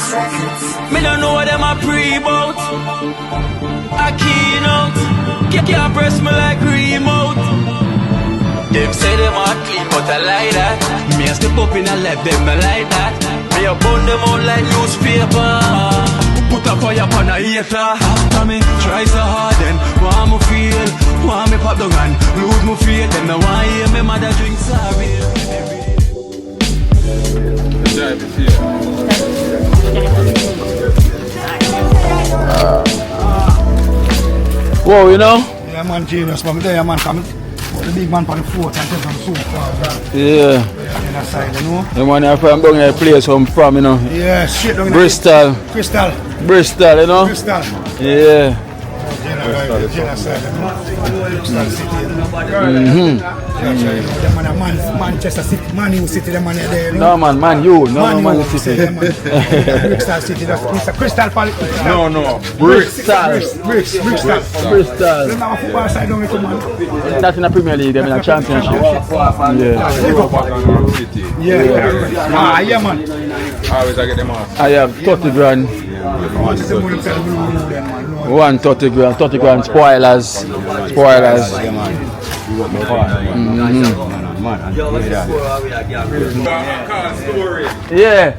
Me don't know what them a pre-bout. Akeynote. Can't press me like remote. Them say them a clean, but I like that. Me a step up in a left, them I like that. Me a burn them out like newspaper. Put a fire upon a hater. After me try so hard, then want me feel, want me pop the gun, lose me faith. Them no want hear me mother drink sorry. Whoa, you know? Yeah, man, genius, but there, man, come. The big man on the floor and take some soup. Yeah. On that side, you know? The man from down here place where I'm from, you know? Yeah, straight down Bristol. Crystal. Bristol, you know? Crystal. Yeah. Genocide, you know? Crystal City, you know? Manchester City, Man U City, the man there, you know? No, Man U, Man City. Crystal City, that's Crystal Palace. No. Bristol. Bristol. Bristol. Remember football side down with the man? That's in the Premier League, they're in the Championship. Yeah. Ah, yeah, man. Always I get them off. I have 30 grand. 130 grand, 30 grand spoilers. Yeah.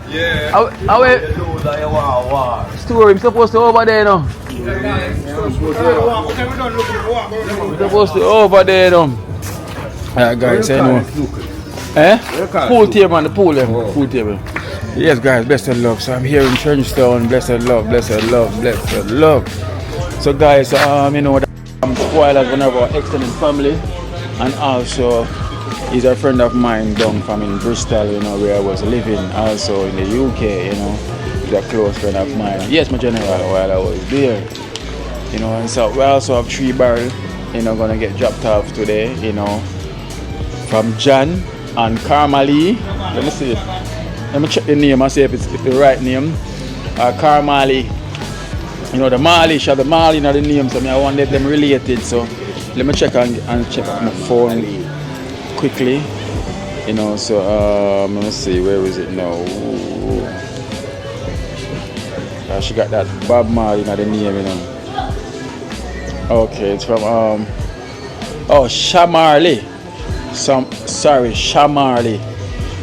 Story, I'm supposed to over there now. Supposed to over there now. Alright guys, I know. Pool table on the pool level. Pool table. Yes guys, blessed love. So I'm here in Trenchtown. Blessed love. So guys, you know that I'm spoilers one of our extended family, and also he's a friend of mine down from in Bristol, you know, where I was living, also in the UK, you know. He's a close friend of mine. Yes, my general, while I was there. You know, and so we also have 3 barrels, you know, gonna get dropped off today, you know, from John and Carmally. Let me see. Let me check the name and see if it's the right name. Carmally. You know, the Malish or the Mali are the names, so I want to let them related. So let me check and check my phone quickly. You know, so let me see, where is it now? She got that Bob Marley, not the name, you know. Okay, it's from Shamarley. Shamarley.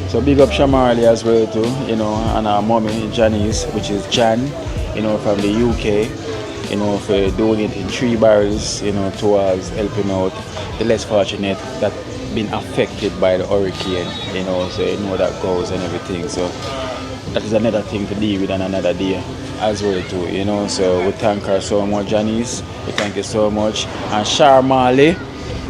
So big up Shamarley as well too, you know, and our mommy Janice, which is Jan, you know, from the UK, you know, for donating 3 barrels, you know, towards helping out the less fortunate that been affected by the hurricane, you know, so you know that goes and everything. So that is another thing to deal with on another day as well too, you know. So we thank her so much, Janice. We thank you so much. And Shamarley.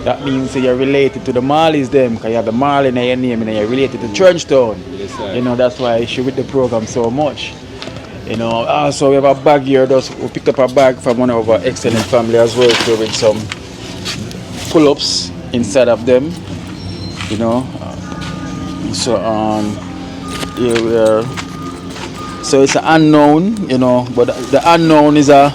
That means you're related to the Marleys them, because you have the Marley in your name and you're related to Trenchtown. Yes, you know, that's why she with the program so much. You know, also we have a bag here, we picked up a bag from one of our extended family as well too, with some pull-ups inside of them. You know. So here we are. So it's an unknown, you know, but the unknown is a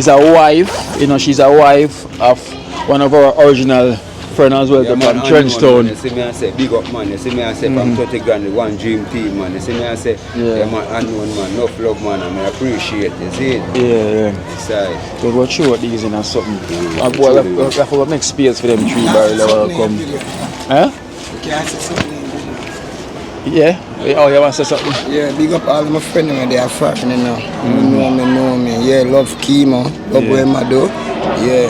wife, you know, she's a wife of one of our original friends as well, from Trenchtown. You see me I say, big up man, you see me I say, from 30 grand, the one dream team man, you see me I say, yeah man, unknown man, enough love man, and I appreciate it, you see it? Yeah. Inside. So we'll show these in or something. Well, I have to make space for them 3 barrels that will come. Huh? Can I say something? Yeah? Oh, you want to say something? Yeah, big up all my friends when they are fresh, you know. Know me. Yeah, love Kimo, love where I do. Yeah.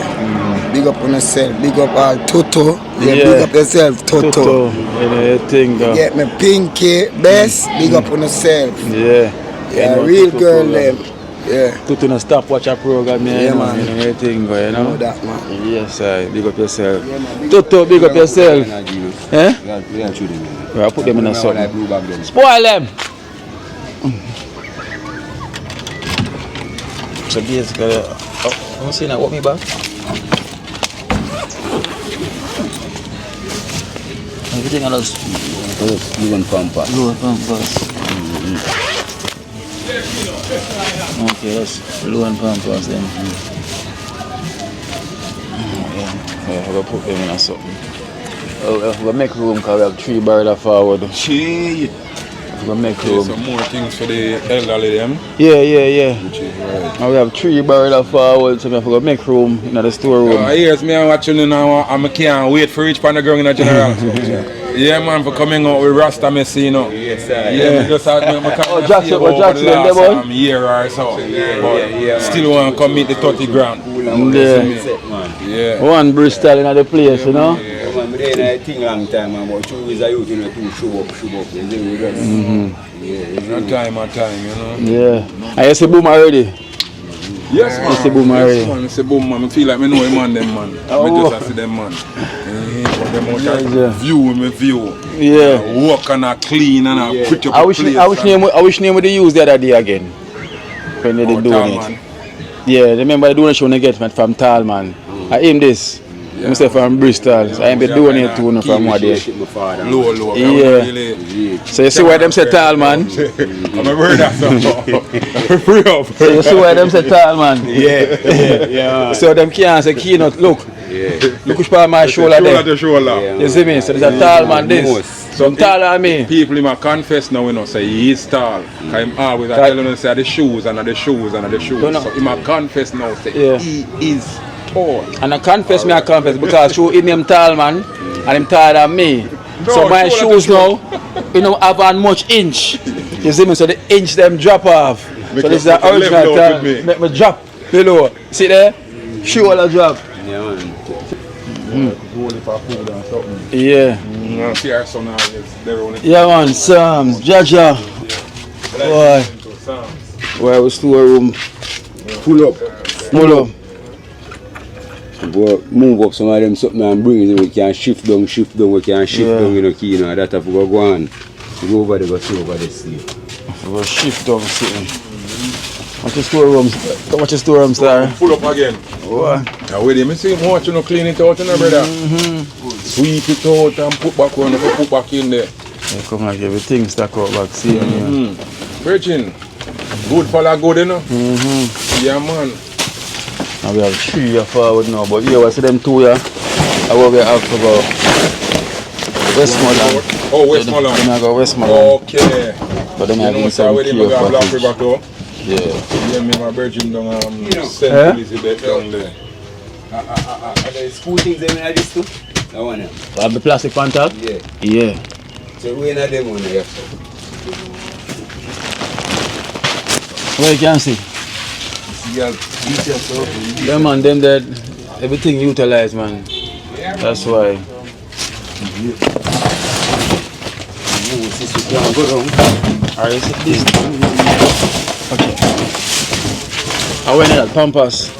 Big up on yourself, big up all Toto. Yeah, big up yourself, Toto. Anything, you get me Pinky, best, big up on yourself. Yeah. Yeah, real girl them. Yeah. Toto no stop watch a program, yeah man. Anything, you know? Know that man. Yes, big up yourself. Toto, big up yourself. Eh? I'll put them in a song. Spoil them! So basically, I'm saying that, what me back? Everything else. Blue and pampas. Okay, that's blue and pampas then. Yeah, we'll put them in a something. We'll make room because we have 3 barrels forward. we're gonna make Okay, room. some more things for the elderly them. Yeah. Which is right. And we have 3 barrels forward, so we have to go make room in the storeroom. Here's me watching you now, and I can't wait for each pan the ground in the general. Yeah, man, for coming out with Rasta Messi, you know. Yes, sir. Yeah, me just had me Oh, Jackson, what Jackson, them boy? year or so. Yeah, Still want to come meet the 30 grand. Yeah. One Bristol in the place, you know. Yeah, man, but then I think long time, man, but two is a youth, you know, to show up, you see, One time, you know. Yeah. I see boom already. Yes, man. You see boom already. Yes, man. I see boom, man. I feel like I know him them, man. I just see them, man. Them out view. Yeah. Walk and a clean and a pretty I wish name would they use the other day again. When they did doing it. Man. Yeah, remember the donation they get from Tall, man. I aim this. I say from Bristol, so I am be donate to you from what day. Low. Yeah. So you see why them say Tall, man? I'm a word that so. Free up. So you see why them say Tall, man? Yeah. So them can't say Akeynote, look. Look which part of my shoulder there. Shoulder. You see me? So there's a Tall man this. Some taller than me. People him a confess now, you know, say he is tall. Cause him always I tell him say the shoes and the shoes and the shoes. No. So him a confess now, say he is tall. And I confess because show in him tall, man, and him taller than me. So my shoes now, you know, have on much inch. You see me? So the inch them drop off. So this is the original tall. Make me drop below. See there? Shoulder drop. Yeah, man. Yeah. See our son Yeah, man. Psalms, Jaja. Boy. Where was storeroom? Pull up. But move up some of them something and bring it. We can shift down, we can shift down, you know, key, you know, that have to go on. Go over there, go see over there, see. We'll shift down, sitting. Watch the storerooms there. Pull up again. What? Now wait, me see him watch you know, clean it out, you know, brother. Sweep it out and put back on, put back in there. Yeah, come like everything stack out back, see here. Virgin, good fella good, you know. Yeah, man. Now we have 3 here forward now, but here we see them 2 here. And what we have about Westmoreland. Oh, Westmoreland. Then I go Westmoreland. Okay. But then I You know, have so some where they care got Black package. River too. Yeah. Yeah, me my virgin down St. Eh? Elizabeth down there. Are there school things them in this too? That one, Have the plastic pan top? yeah. Yeah. So we in a them one, yeah. Well, you can see. Them man, them that everything utilized, man. That's why. Alright, this. Okay. I went in at Pampas.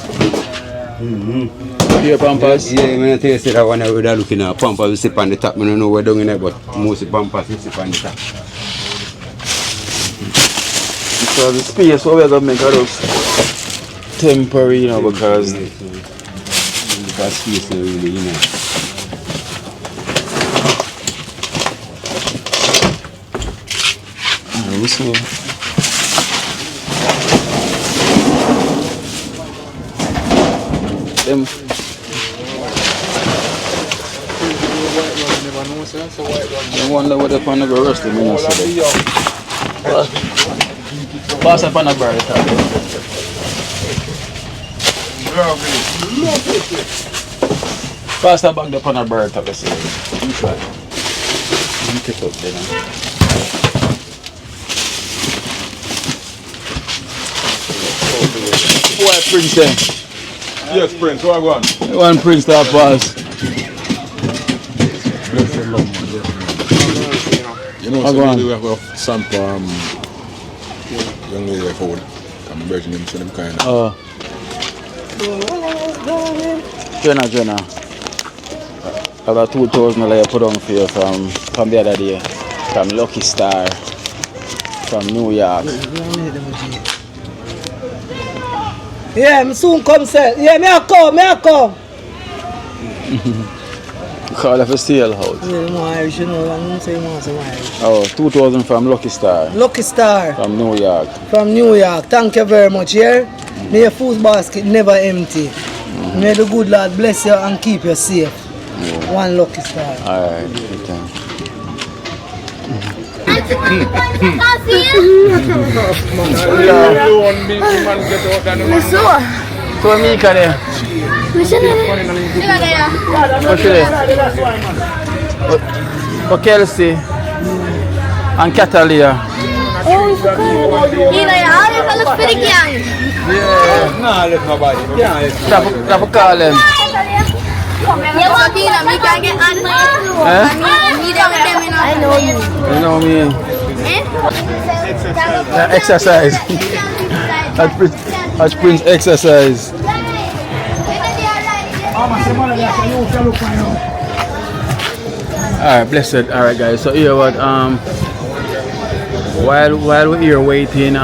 Here, Pampas. Yeah, man, I tell you, say that one I would have looking at Pampas, we sit on the top. I don't know where down in there, but most Pampas we sit on the top. So the space what we're gonna make out of temporary, you know, because space really, you know. so them I wonder what they're gonna go rest them in. Pass up on a bird. Pass that back the on a bird. Take a seat. Pick up there. Why Prince then? Yes, Prince, what I want? One Prince that pass. You know, What so go we have some young lady forward. I'm virgin them, so them kind of. Jenna. I got 2,000 I put on for you from the other day. From Lucky Star. From New York. Yeah, me soon come sell. Yeah, me a come. Call it for sale house. Yeah, no Irish, you know, I'm saying some Irish. Oh, 2,000 from Lucky Star. Lucky Star From New York. from New York. Thank you very much, yeah? May your food basket never empty. May the good Lord bless you and keep you safe. One Lucky Star. Alright, good time. So Mika there. For Kelsey and Catalia. Yeah. Nah, let nobody. Yeah, That for call them. I know you. You know me. Exercise. At Prince exercise. Alright, blessed. Alright guys, so here what while we're here waiting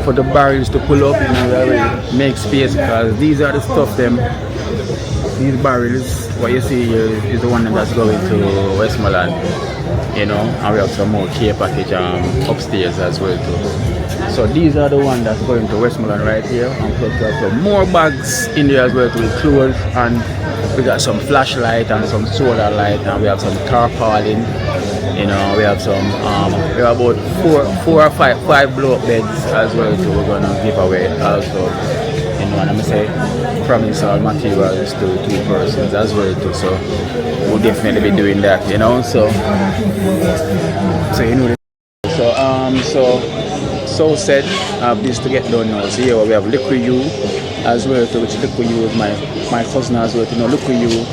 for the barrels to pull up, you know, we make space because these are the stuff them. These barrels, what you see here is the one that's going to Westmoreland, you know, and we have some more care package upstairs as well too. So these are the ones that's going to Westmoreland right here, and plus we have some more bags in there as well to clothes, and we got some flashlight and some solar light, and we have some tarpaulin, you know, we have some we have about four or five blow up beds as well too. We're gonna give away also, you know, and I'm gonna say promise all materials to 2 persons as well too, so we'll definitely be doing that, you know. So you know, so said this to get done now. So here we have Liquid U as well too, which Liquid U is my cousin as well, you know. Liquid U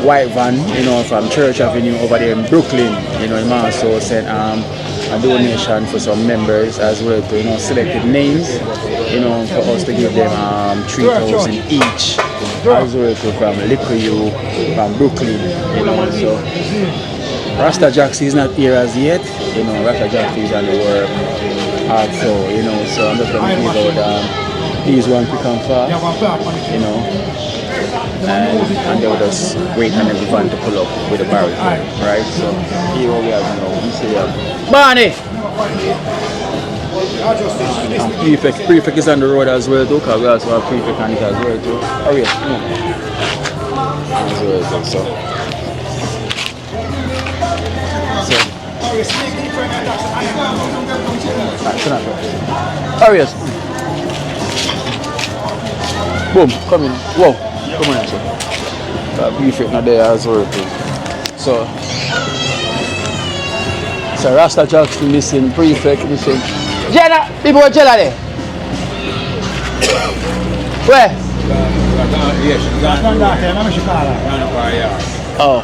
white van, you know, from Church Avenue over there in Brooklyn, you know. He also sent a donation for some members as well to, you know, selected names, you know, for us to give them 3,000 each as well to, from Liquid U from Brooklyn, you know. So Rasta Jaxi is not here as yet, you know. Rasta Jaxi is on the work also, you know. So I'm just going to give out these one quick and fast, you know. And they will just wait and every van to pull up with the barrel, right? So here we have now, we see Barney! And Prefect is on the road as well too, because we also have Prefect on it as well too. Oh yeah, as well too, so. Oh yes. Boom, come in. Whoa. Come on, sir. That Prefect not there as well too. So Rasta Jackson missing, Prefect missing. Jenna, people are Jenna there. Where? Oh,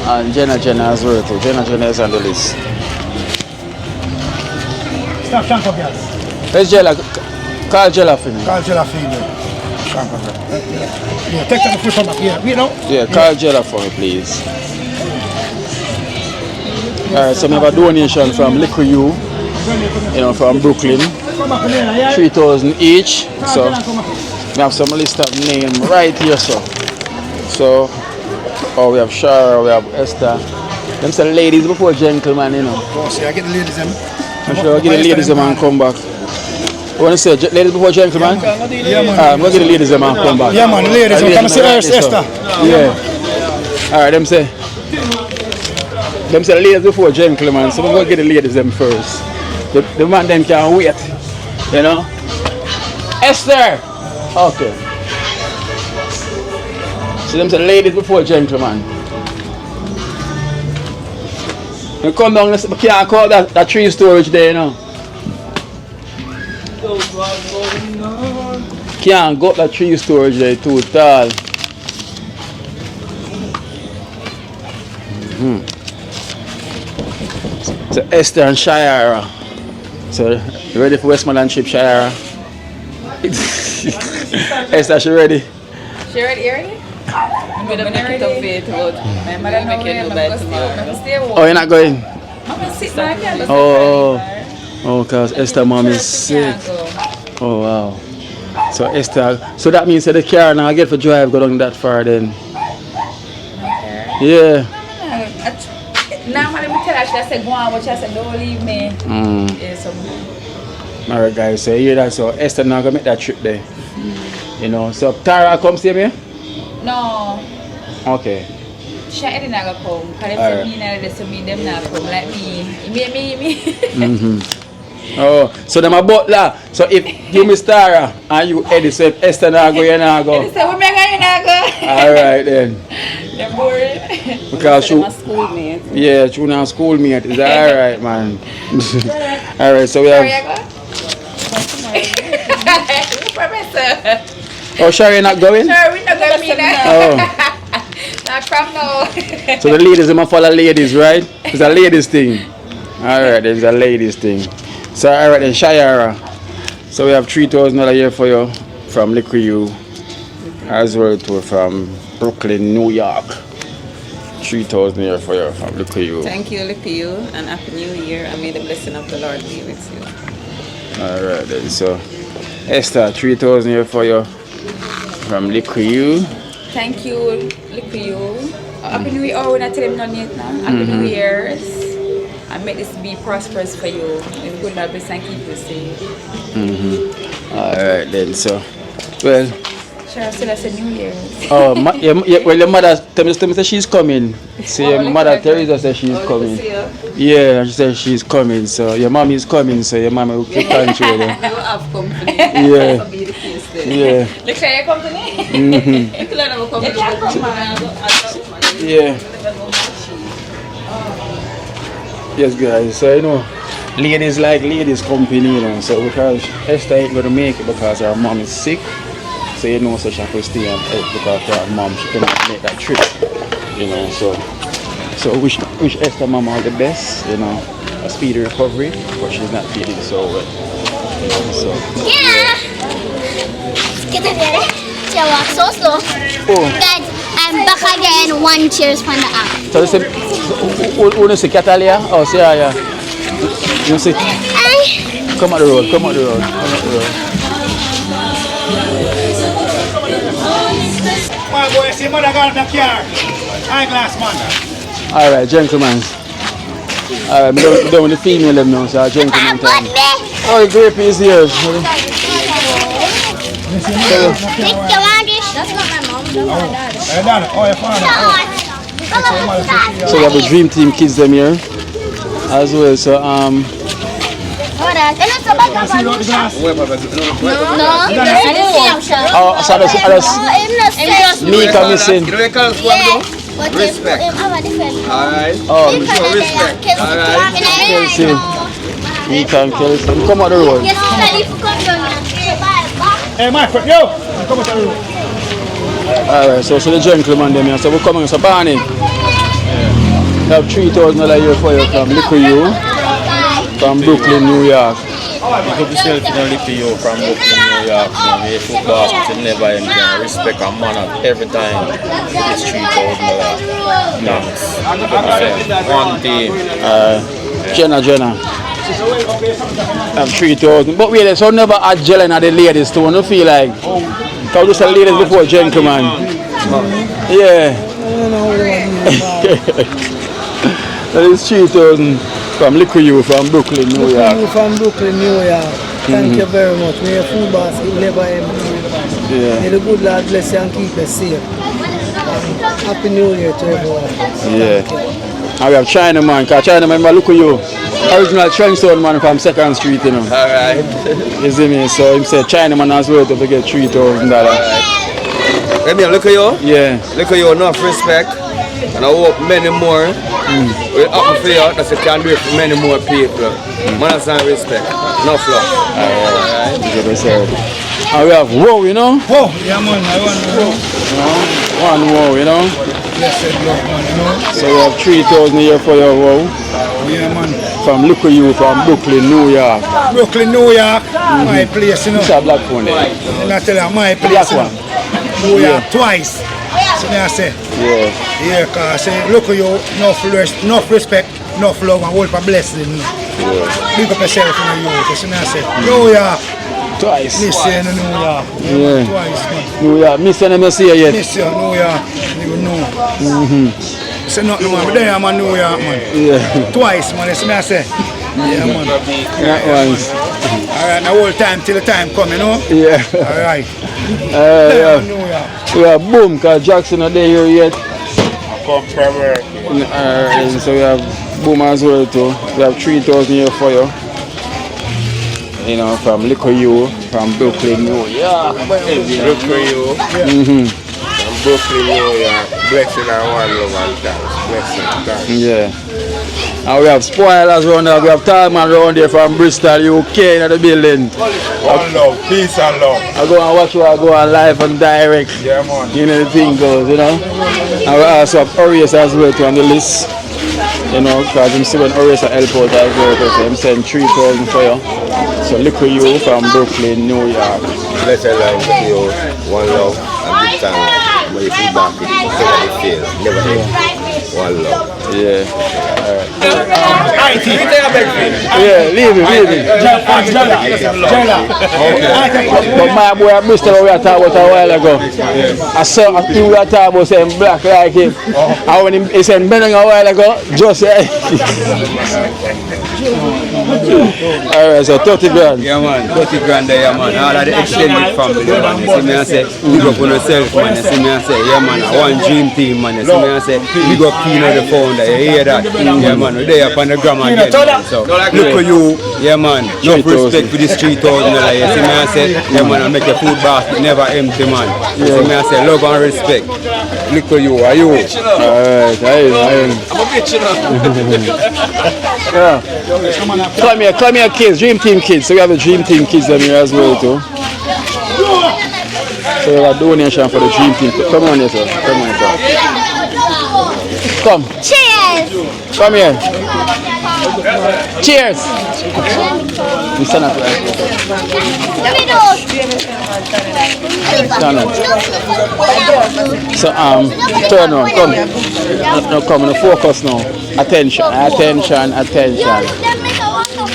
and Jenna as well too. Jenna is on the list. Stop Shanko girls. Where's Jella? Call Jella for me. Call Jella for me. Yeah, take the foot from up here. You know? Yeah, call Jella for me, please. Alright, so we have a donation from Liquid U, you know, from Brooklyn. 3,000 each. So we have some list of names right here, so we have Shara, we have Esther. Them say ladies before gentlemen, you know. Oh, see, I get the ladies them. I'm sure I'll get the ladies them and come back. You want to say ladies before gentlemen? Yeah, man. I'm going to get the ladies them and come back. Yeah, man, the ladies. Come and see Esther. Yeah. Alright, them say ladies before gentlemen, so we're going to get the ladies them first. The man them can't wait, you know. Esther! Okay. So them say ladies before gentlemen. You come down, we can't call that tree storage there, you know. Can't go up that tree storage there too tall. So Esther and Shira. So you ready for Westmoreland trip, Shira? Esther, she ready? She ready already? I'm gonna make it up for it, but my mother make it do by tomorrow. Oh, you're not going? I'm gonna sit back here. Oh, because Esther's mom is sick. Oh, wow. So Esther, so that means that the car now I get for drive go down that far then? Yeah. Normally I tell her, she said go on, but she said don't leave me. Yeah, so. Alright guys, so you hear that, so Esther now gonna make that trip there. You know, so Tara come see me? No. Okay. She didn't go come. Because them say me, them not come like me. Oh, so them a butler. So if you Miss Tara and you Eddie, so if Esther not go, you not go. Eddie say, we make you not go. Alright then. They're boring. Because she... my schoolmate. Yeah, she not schoolmate. Is that alright, man? Alright, so we have... Oh, Sherry not going? Sure, we not going now. Oh. Not from now. So the ladies, they must follow ladies, right? It's a ladies thing. Alright, there's a ladies thing. So alright then, Shayara. So we have $3,000 a year for you from Liquor U, as well too from Brooklyn, New York. $3,000 a year for you from Liquor U. Thank you, Liquor U, and Happy New Year, and may the blessing of the Lord be with you. Alright then, so Esther, $3,000 a year for you from Liquor U. Thank you, Liquor U. Happy New Year. Oh, we're not telling them yet now. Happy New Year's. And make this be prosperous for you. It's good that we can keep you safe. Alright then, so well. Sure, so that's a New Year's. Oh, well, your mother tell me that she's coming. So your mother Teresa said she's coming. Yeah, she said she's coming. So your mom is coming. So your mama will keep control. You have company. Yeah. That'll be the case then. Yeah. Look at your company. You can have a company. Yeah. Yes, guys. So you know, ladies like ladies company, you know. So because Esther ain't gonna make it because her mom is sick. So you know, so she has to stay and help because her mom she cannot make that trip, you know. So wish Esther mom all the best, you know, a speedy recovery, but she's not feeling so well. You know, so yeah. Get it there. She walks so slow. Oh. Guys, I'm back again. One cheers from the app. So this is who see Catalia? Oh, see yeah. You see? Come on the road. Come on the road. Come on the road. My boy, see mother got in the car. Eyeglass man. Alright, gentlemen. Alright, I'm done with the female them now, so gentlemen time. Oh, the grape is here. That's not my mom. That's my dad. Oh, your father. So we have the Dream Team kids them here as well. So oh, so that's Mika missing. Respect. Alright. Oh, show respect. Alright. Kelsey. Mika and Kelsey. Come on the road. Hey, my friend, yo! Come on the road. Alright, so the gentleman them here. So we're coming, so Barney. We have $3,000 a year for you from Liquor U, from Brooklyn, New York. You could be self in Liquor U from Brooklyn, New York. We football to never end. Respect and manner every time. It's $3,000. Thanks. One team. Jenna. I'm 3,000. But wait, so never add gelling at the ladies too. I don't feel like. Because just the ladies before gentlemen. Yeah. That is 3,000 from Liquor U from Brooklyn, New York. From Brooklyn, New York. Thank you very much. May your food basket never empty. Yeah. May the good Lord bless you and keep you safe. Happy New Year to everyone. Yeah. And we have Chinaman, because Chinaman, look at you. Original Trenchstone man from 2nd Street, you know. Alright. You see me? So him said Chinaman as well to get $3,000. Let me look at you. Yeah. Look at you, enough respect. And I hope many more will happen for you that you can do it for many more people. Manners and respect. Enough love. Alright. And we have Whoa, you know? Whoa, yeah man, I want to go. One Whoa, you know? Blessed love man, you know. So we have 3,000 a year for your Whoa. Yeah man. From Liquor U from Brooklyn, New York. Brooklyn, New York, my place, you know. It's a black one there. And I tell you, my place, Black you know. one. New York twice. So me I say. Yeah. Yeah, cause I say, look at you, enough respect, enough love, and hope for blessing. Yeah. Big up yourself in the youth. So me I say, New York. Twice. Miss you in New York. Yeah. Twice, man. New York. Miss you never see you yet. Miss you, New York. You know. Say nothing, man. But then I'm a New York, man. Yeah. Twice, man. So me I say. Yeah, man. That once. Alright, now whole time till the time come, you know? Yeah. Alright. Yeah. We have Boom, because Jackson not there here yet. come from work. So we have boom as well too. We have 3,000 here for you. You know, from Liquor U, from Brooklyn, New York. Liquor U. From Brooklyn, New York. Blessing and one love and thanks. Blessing, thanks. Yeah. And we have spoilers around there. We have Talman around there from Bristol, UK in the building. One love, peace and love. I go and watch you, I go on live and direct. Yeah, man. You know the thing goes, you know. And we also have Orius as well too on the list. You know, because I'm still when Orius help out as well. So I'm sending 3,000 for you. So Liquor U from Brooklyn, New York. Bless your love with you. One love and good time. When you feel back, you never feel. Never end. One love. Yeah. Alright. IT. Yeah, leave it. But my boy at Bristol we were talking about a while ago. I saw him we were talking about saying black like him. And when he said Benning a while ago, just alright, so 30 grand. Yeah man, 30 grand there, yeah man. All of the extended family, man. You see me I say, big up on yourself, man. You see me I say, yeah man, one dream team, man. You see me I say, big up Akeynote the founder. You hear that? Yeah man, we're there up on the grammar again. Man. So look at you, yeah man. No respect for this 3,000. You see me I say, yeah man, I make your food basket never empty, man. You see me I say, love and respect. Look at you, are you? Alright, I am. I'm a bitch, you know. Yeah. Come here kids, Dream Team kids. So we have the Dream Team kids them here as well too. So we have a donation for the Dream Team. Come on here, sir. Come on here, sir. Come. Cheers! Come here. Cheers! You stand up, right? Stand up. So turn on, come. No, come, no, focus now. Attention.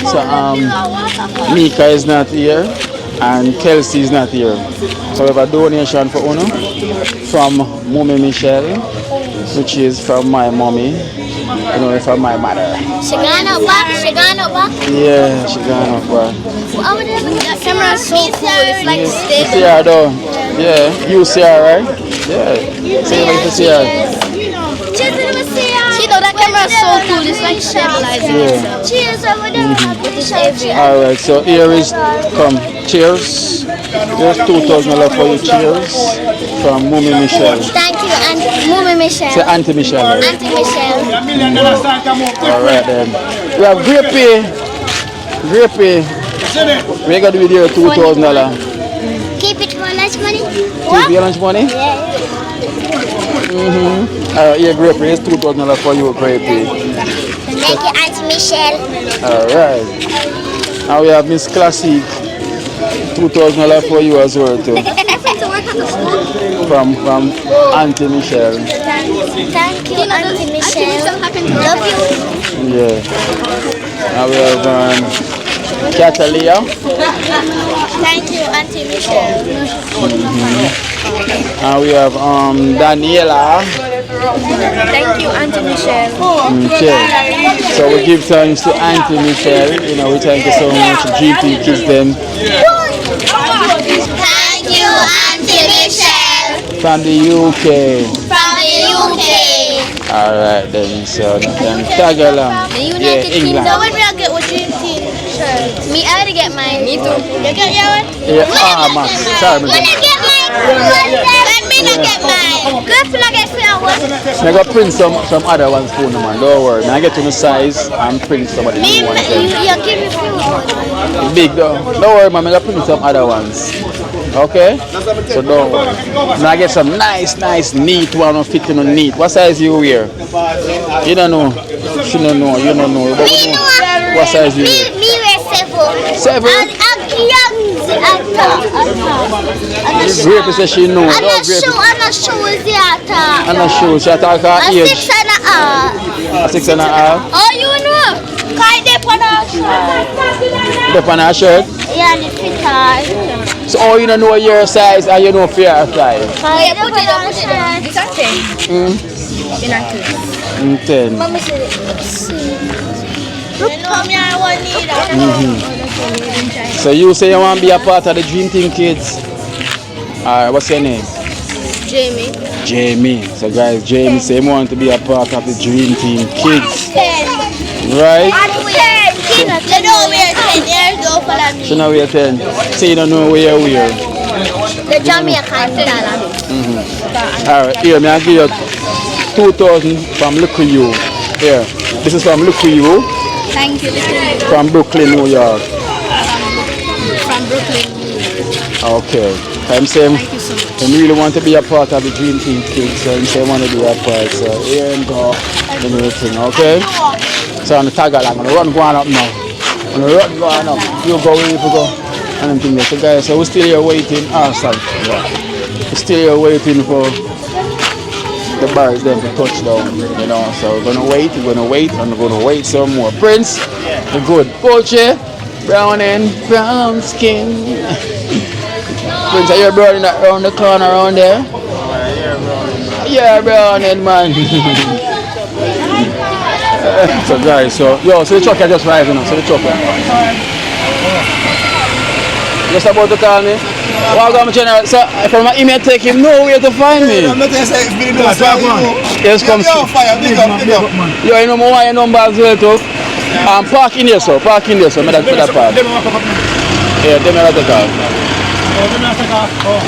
So Mika is not here and Kelsey is not here. So we have a donation for Uno from Mommy Michelle, which is from my mommy, you know, from my mother. She gone up back? Yeah, she gone up back. That camera is so cool, it's like You stick. see her though? Yeah, you see her, right? Yeah. See you see her. See though, that camera is so cool, it's like stabilizing itself. Cheers over there. Alright, so here is, come, cheers. Here's 2,000 for you, cheers. From Mommy Michelle. Thank you, Mommy Michelle. Say Auntie Michelle. Right? Auntie Michelle. Alright then. We have Grapey. We're going to be there $2,000. Keep it for lunch money? Keep your lunch money? Yeah. Here, Grapey, here's $2,000 for you, Grapey. Thank you, Auntie Michelle. Alright. And we have Miss Classic. $2,000 for you as well too. From Auntie Michelle. Thank you, Auntie Michelle. Love you. Yeah. And we have Catalia. Thank you, Auntie Michelle. And we have Daniela. Thank you, Auntie Michelle. Okay. So we give thanks to Auntie Michelle. You know, we thank you so much. GP kids them. Thank you, Auntie Michelle. From the UK. Alright then, so tag along. The United Kingdom. So when we all get what Dream Team shirt? Me, I already get mine. Me too. You get your one? Yeah, man. Sorry, When I get mine, let me not get mine. Good for I get your one. I got print some other ones for you, man. Don't worry. I get to the size and print some of the Me, new ones. you give me few ones. Big though. Don't worry, man. I got print some other ones. Okay? So don't worry. Now I get some nice, neat one or fit in neat. What size you wear? You don't know. She don't know. You don't know. But Me know. what size you wear? Me wear 7. 7? I'm young. Grape says she knows. I'm not sure. I'm not sure. I'm not sure. She talk her A age. 6 and a half. A 6 and a half. Oh, you know? Kind of on our shirt. Dep on her shirt. Yeah, the fit hard. So you don't know your size and you know for your size. Kind of on our shirt. It's a 10. In a 10. Mama said it. Look, come here, I want need So you say you want to be a part of the Dream Team kids? Alright, what's your name? Jamie. Jamie. So guys, Jamie say he want to be a part of the Dream Team Kids. 10. Right? You know we're 10 years old for me. So now we're 10. So you don't know where we are. The Jamaican dollar. Alright, here, may I give you 2,000 from Look You. Here, this is from Look You. Thank you, little. From Brooklyn, New York. From Brooklyn. Okay. I'm saying Thank you so much. he really want to be a part of the Dream Team Kids, so he say want to be a part. So here and go, and everything, okay? So I'm the tag along, I'm run going up now. I'm run going up. You go where you go. And I'm thinking, so guys, so we're still here waiting. Ah, sorry. We're still here waiting for the bars them to touch down, you know. So we're gonna wait, and we're gonna wait some more. Prince, the good poacher, brown and brown skin. Prince, are you brown around the corner around there? Yeah, brown and man. So guys, so the truck just arrived, you know. So the truck. Just about to call me. Welcome, General. So, from my email, take him nowhere to find me. Yes, come. Yo, you know, my number as well, too. Park in there, so. Park in there, so. That part. Yeah, them are the car.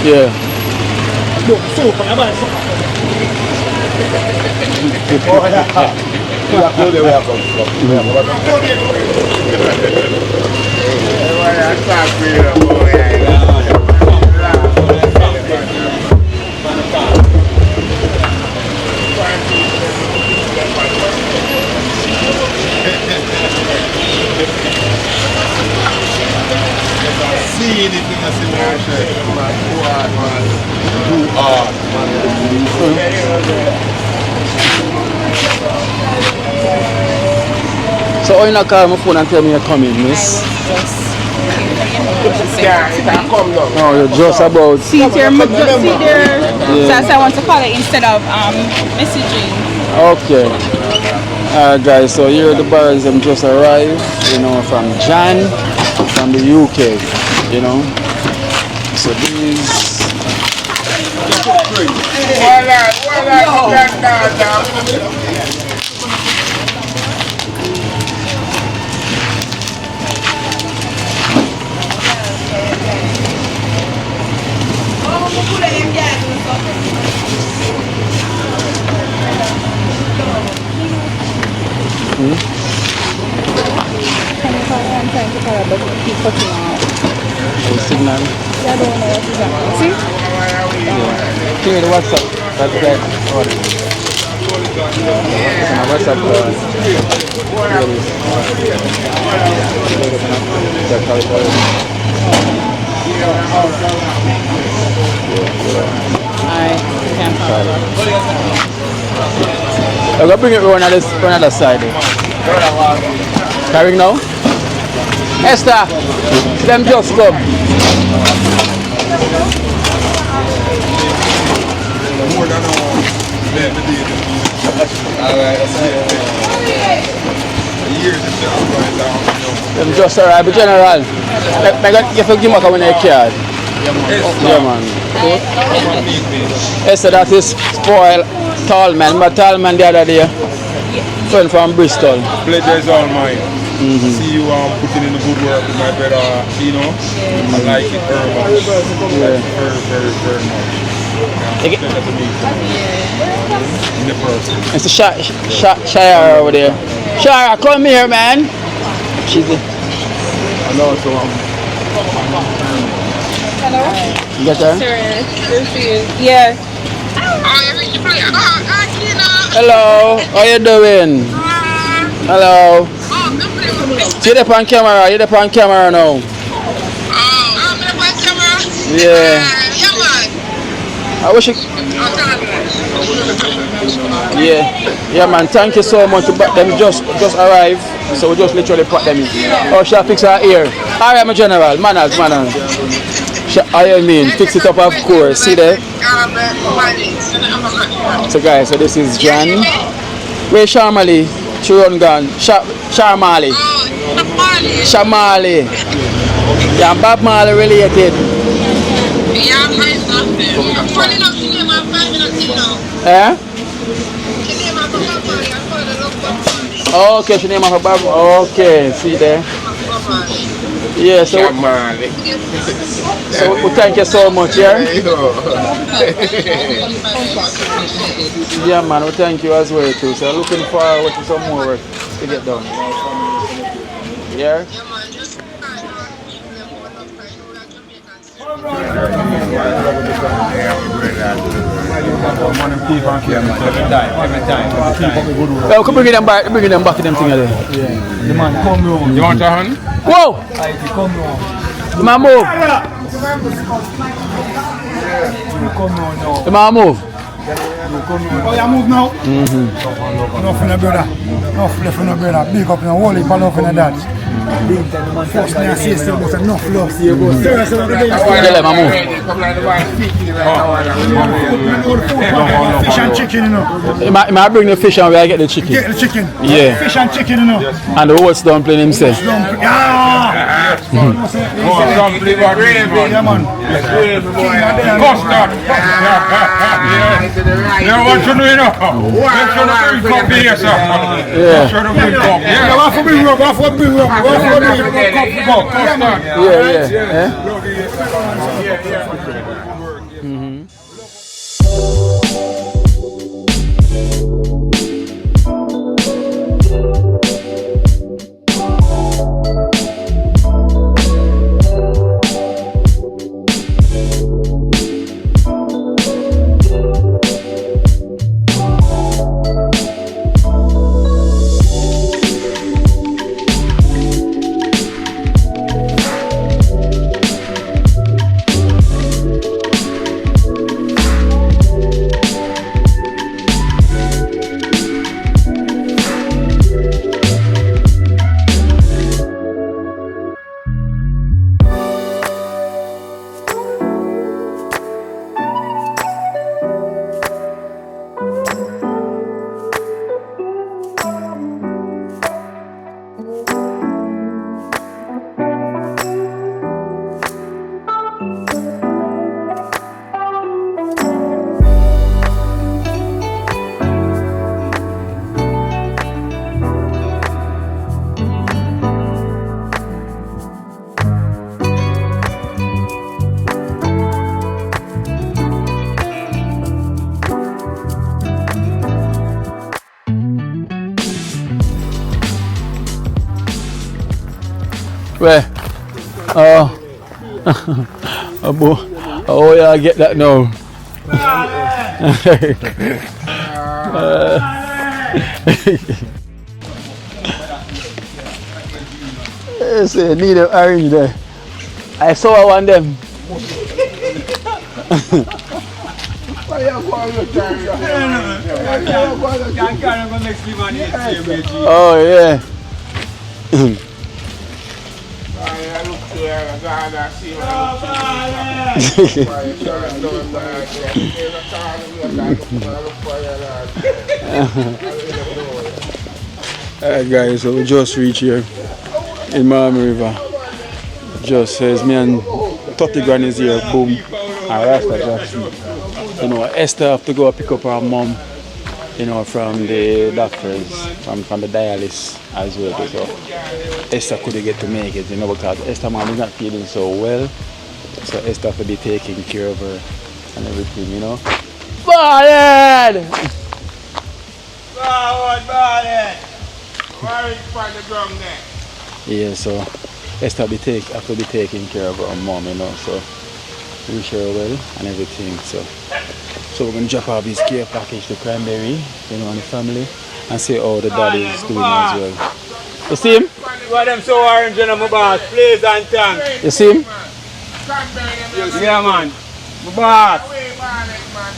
Yeah. See anything I see more shit. So, you not call my phone and tell me you're coming, miss? No, you're just about. See there. So I want to call it instead of messaging. Okay. Alright guys, so here the bars them just arrived, you know, from Jan, from the UK, you know. So these signal. See? Here the WhatsApp. That's that. WhatsApp. I'm gonna bring it on another side. Carrying now? Esther, them just come. Them just arrived, but General. You have to give me a card. Yeah, man. Esther, that is spoiled tall man. My tall man the other day. Friend from Bristol. Pleasure is all mine. See you putting in the good work with my brother, you know. I like it very much. Very, very much. In the person. It's a Shire over there. Shire, come here, man. She's the. Hello, so Hello? You got her? Yeah. Hello, how you doing? Hello. See the on camera, you're the on camera now. Yeah. I wish you. Yeah, man. Thank you so much. But them just arrived, so we just literally put them in. Oh, shall I fix her ear? All right, my general. Manners. I mean, fix it up, of course. See there? So, guys, so this is Jan. Where's Sharmali? Churungan. Sharmali. Shamali. Yeah, Bob Marley related. Yeah, I'm funny enough to name 5 minutes now. Eh? Okay, she name of her Bob. Okay, see there. Yeah, so we thank you so much, yeah? Yeah, man, we thank you as well too. So looking forward to some more work to get done. Yeah? Well, come bring them back in them thing there. Yeah. The man come round. You want a hand? Whoa! Come round. The man move. Come round now. The man move. Oh, you move now? Enough for the brother. Enough left for the brother. Big up now. Whole heap of love for the dad. First thing I say is enough love. Tell them I move. Fish and chicken, you know. I bring the fish and where I get the chicken. Get the chicken. Yeah. Fish and chicken, you know. And the oats dumpling himself. Yeah, man. Custard. Yeah, what you do, you know? Make sure the big cup here, sir. Yeah. Make sure the big cup. Yeah. What for big rub? What for big rub? What for big rub? Yeah. Where? Oh yeah, I get that now. Say, need an orange there. I saw one of them. Oh yeah. Alright guys, so we just reached here in Miami River. Just says me and 30 grand is here, boom, and Rasta Jackson. You know, Esther have to go pick up her mom, you know, from the doctors, from the dialysis as well. So Esther couldn't get to make it, you know, because Esther mom is not feeling so well. So Esther have to be taking care of her and everything, you know. Ballin'! Yeah, so Esther have to be taking care of her mom, you know, so wish her well and everything. So we're gonna drop off this care package to Cranberry, you know, and the family, and see how the daddy is doing as well. You see him? Why them so orange in my boss? Please and thanks. You see him? Yeah, man. My boss.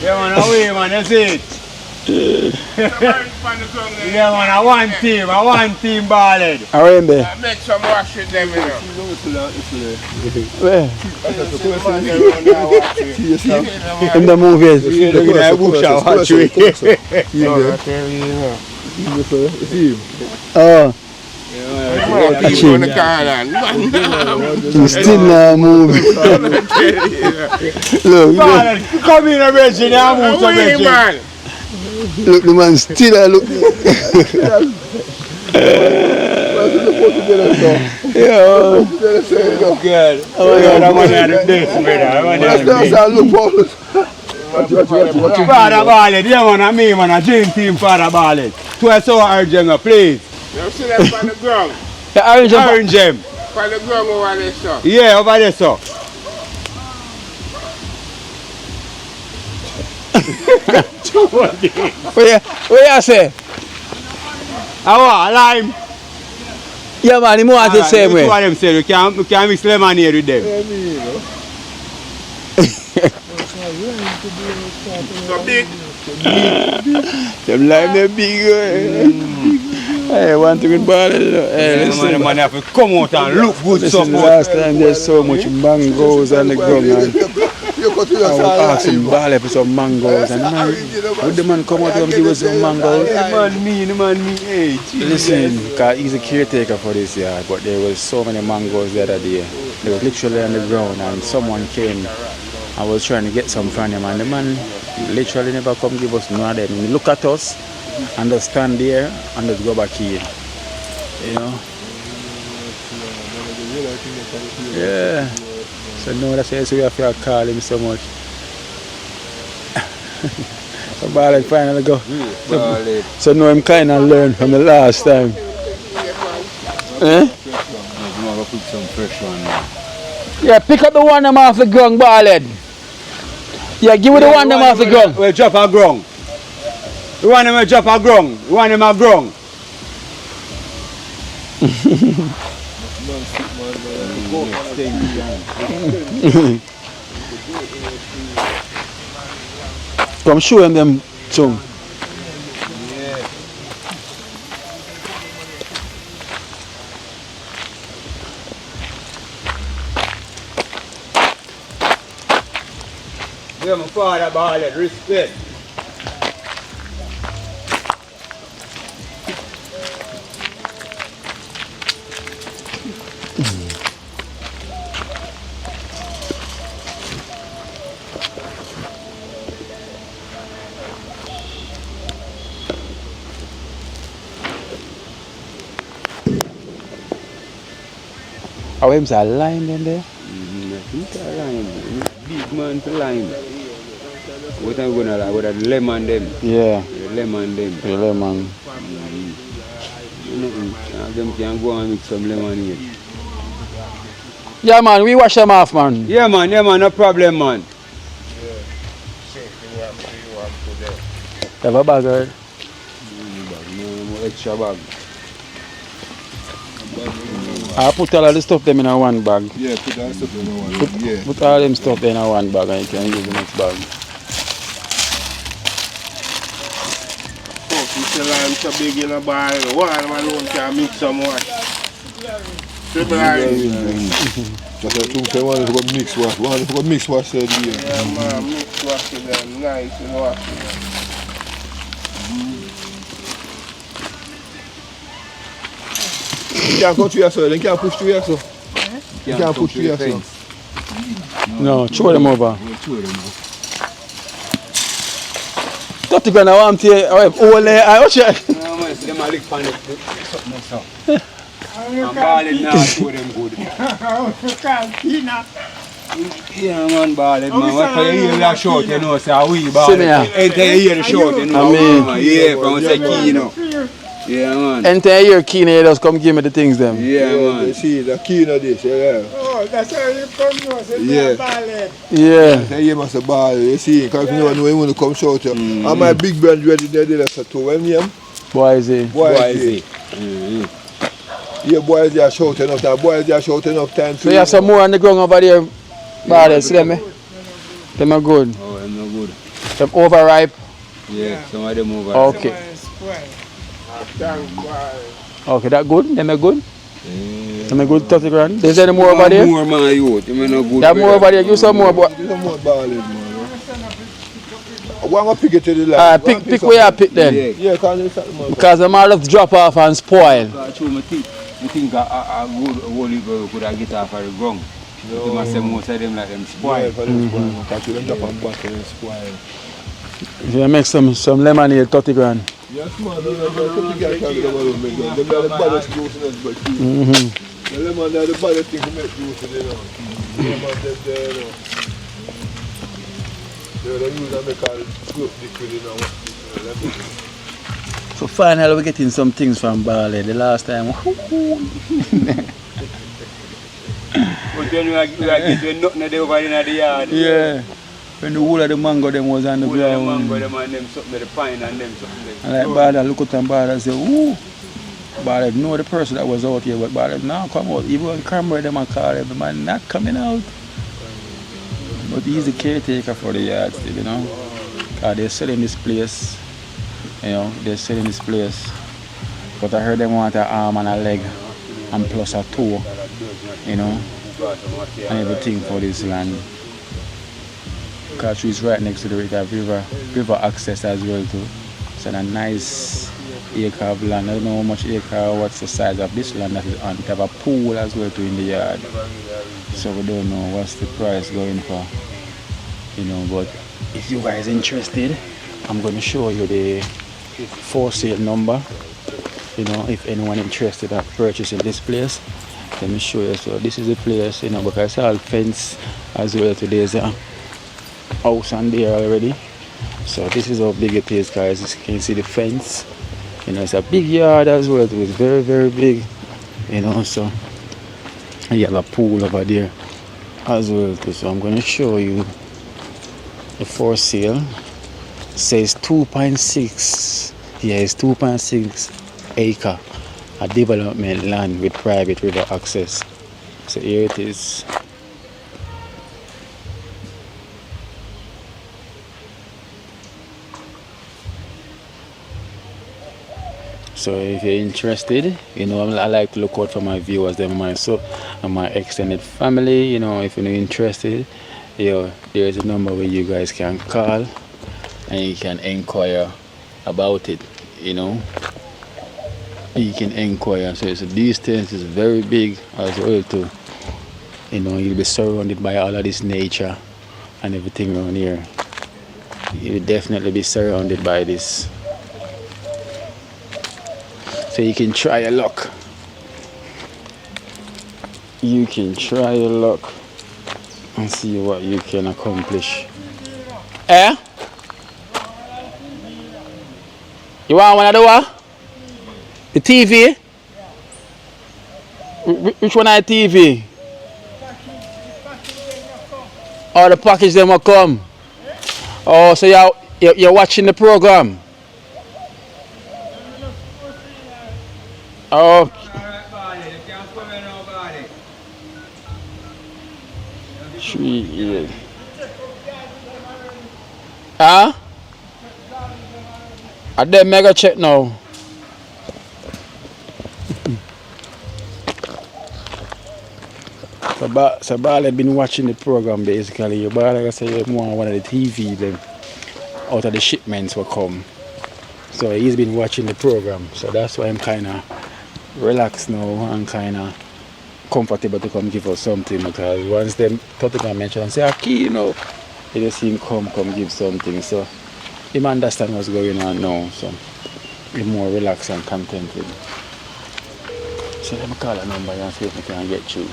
Yeah, man, away, man, that's it. Yeah, man, I want team ballad. I remember. Make some wash with them, you know. Where? In the movies. Oh. You still not moving. Look, come in a region, I move to region. Look, the man still look. Yeah. Good. Oh, yeah, that one had the best, brother. Father Ballet, yeah, man, I mean, man, a dream team, Father Ballet. 12 hour orange gem, please. You see them on the ground? The orange Orange gem. On the ground over there, sir. Yeah, over there, sir. What you say? Awa, lime. Yeah, man, he want the same way. Two of them say we can't mix lemonade with them. So big. Them lime they big. Hey, one thing with ball. Hey, listen, man, have to come out and look good. Listen, last time there's so much mangoes on the ground. I was asking Bale for some mangoes, and man, would the man come out and give us some mangoes? The man me, hey. Listen, because he's a caretaker for this yard, but there was so many mangoes the other day. They were literally on the ground, and someone came. I was trying to get some from him, and the man literally never come give us none of them. He look at us, and just stand there, and just go back here. You know? Yeah. So now that's why we have to call him so much. So Barlet finally go. So now I'm kind of learned from the last time. Eh? Put some fresh one now. Yeah, pick up the one them off the ground, Barlet. Yeah, give me the one them off the ground. We drop a ground. The one them drop a ground. The one them a ground. Come show them tongue. Yeah, my father Barlet, respect. How him say lime in there? Lime. Big man for lime. What I'm gonna like, what a lemon them. Yeah. The lemon them. The lemon. Them can go and mix some lemonade. Yeah man, we wash them off man. Yeah man, no problem man. Have a bag right? No extra bag. I put all of the stuff them in a one bag. Yeah, put all the stuff in one bag. Yeah. Put all them stuff in a one bag and you can use the next bag. Oh, it's a lime so big in a bar. One man alone can mix some more. Triple lime. Just a two say one is about mix wash. One is about mix wash said here. Yeah man, mix wash with them. Nice and wash with them. You can't go through your soil, you can't push through your soil. You can't push through your soil. No, throw them over. Throw them over. 30 grand I want to all I watch it. No man, see them a lick pan something. I'm balling now, show them good. Yeah man, balling man. What for you hear that short, you know, say we balling. Enter you hear the short, you know. I mean, yeah, from say key, you know. Yeah man. Enter your key and just come give me the things them. Yeah man. You see, the key of this, yeah. Oh, that's how you come now, say Yeah. ballet. Yeah. You must have ball, you see, because you never know when you come shout you. And my big brand ready there, that's a two. When you Boy is he. Yeah, boys they are shouting enough time. Boys they are shouting enough time. So you have some more on the ground over there. Bad, see them, eh? Them are good. Oh, them no good. Them overripe. Yeah, some of them overripe. Okay. Okay, that good? Them are good? Yeah. Them are good 30 grand. There's any more over there? More man, you. Them are no good. That more over there. Give some more. Give some more balls, man. I'm going to pick it to the line. Pick where you pick then. Yeah, because them all have to drop off and spoil. I think a good Oliver could have get off of the ground. No. They must say most of them like them spoil. Yeah, because them drop on back and spoil. If you make some lemonade, 30 grand. Yes, man. The baddest juice in us, but the lemon are the baddest thing to make juice in, you know. Lemon them there, you know. They use and make all the liquid, you know, lemon. So finally we're getting some things from Barley. The last time. But then we are getting nothing over in the yard. Yeah. When the whole of the mango them was on the ground. The mango them and them something, the pine and them something. And like Bada look at and Bada say, ooh. Bada know the person that was out here, but Bada now come out. Even when Cranberry them and call every man not coming out. But he's the caretaker for the yard still, you know. Because they're selling this place. You know, they're selling this place. But I heard them want an arm and a leg and plus a toe. You know. And everything for this land. Because it's right next to the river access as well too. It's a nice acre of land. I don't know how much acre or what's the size of this land that is on. It have a pool as well too in the yard. So we don't know what's the price going for. You know, but if you guys interested, I'm going to show you the for sale number. You know, if anyone interested in purchasing this place, let me show you. So this is the place, you know, because it's all fence as well too. There's a house on there already. So this is how big it is, guys. You can see the fence. You know, it's a big yard as well. It's very, very big. You know, so you have a pool over there as well too. So I'm going to show you the for sale. It says 2.6. Yeah, it's 2.6 acre. A development land with private river access. So here it is. So if you're interested, you know, I like to look out for my viewers, them and my extended family. You know, if you're interested, you know, there's a number where you guys can call and you can inquire about it. You know, you can inquire. So it's a distance is very big as well too. You know, you'll be surrounded by all of this nature and everything around here. You'll definitely be surrounded by this. So you can try your luck. You can try your luck and see what you can accomplish. Eh? You want one of the what? The TV? Which one is the TV? Oh, the package them will come. Oh, so you're watching the program? Oh. Huh? I did mega check now. So Bale been watching the program basically. But like I said, you're more one of the TV them out of the shipments will come. So he's been watching the program. So that's why I'm kinda relaxed now and kinda comfortable to come give us something, because once them Tottenham mention and say Akeynote, they just see him come give something. So him understand what's going on now. So he's more relaxed and contented. So let me call a number and see if we can get you.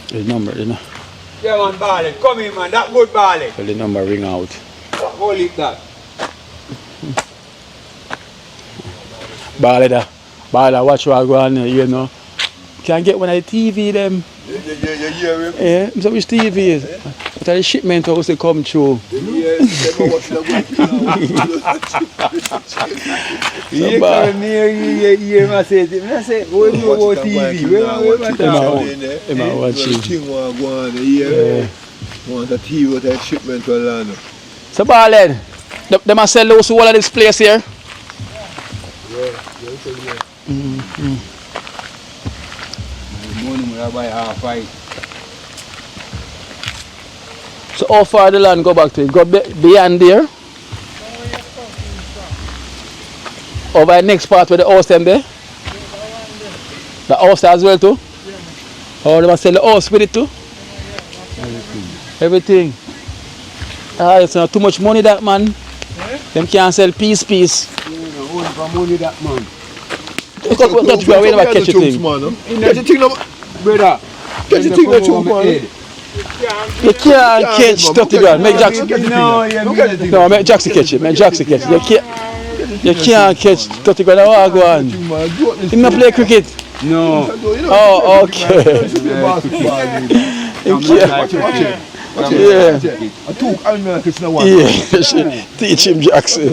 The number, you know. Yeah, man, Barley. Come in, man. That good Barley. Well, the number ring out. Hold it that. Barley, watch what I go on, you know. Can get one of the TV them. Yeah, so which TV is? But the shipment house they come through. You come near you, I say, what do you about TV? Where am watching? Want a TV with a shipment to land. So Barley, they must sell those who all of this place here? Morning, I buy half fight. So how far the land go back to? It go beyond there? Over the next part where the house them there? The house as well too? Oh, they must sell the house with it too? Everything. Ah, it's not too much money that man. Them can't sell piece. Only for money that man. Look at what touch we never catch a thing. Catch a thing no brother. Catch a thing no choke man. You can't catch 30 grand. Make Jackson. No, make Jackson catch it. Make Jackson catch it. You can't catch 30 grand. How go on? You not play cricket? No. Oh, okay. You can't. Yeah. Yeah. Teach him Jackson.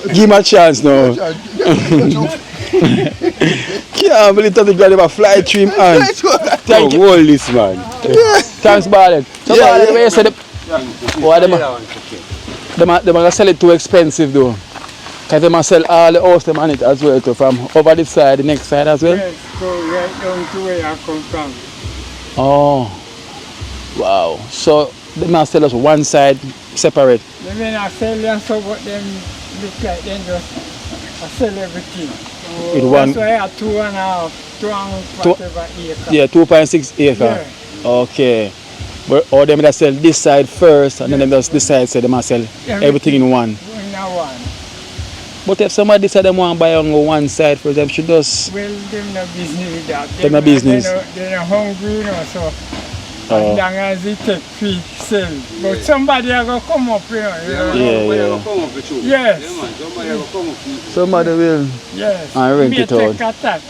Give him a chance now. Can't believe 30 grand ever fly through him hands. Thank you. Hold this man. Thanks, Barlet. So, Barlet, where you say them are gonna sell it too expensive though. Because they must sell all the house them on it as well too, from over this side, the next side as well. Yes, go right down to where I come from. Oh, wow. So they must sell us one side separate. They may not sell them so, but them look like them just sell everything. So It one- that's why I have 2.5, 2 whatever acre. Yeah, 2.6 acre. Yeah. Okay. But or them that sell this side first and then them just this side so they must sell everything in one. In one. But if somebody decide they want to buy on one side first, them should just Well, them no business with that. Them no business. They're not hungry, you know, so Oh. as long as they take free sell. But somebody are going to come up, you know. Yeah. Yes. somebody will Yes. and rent May it out take a time.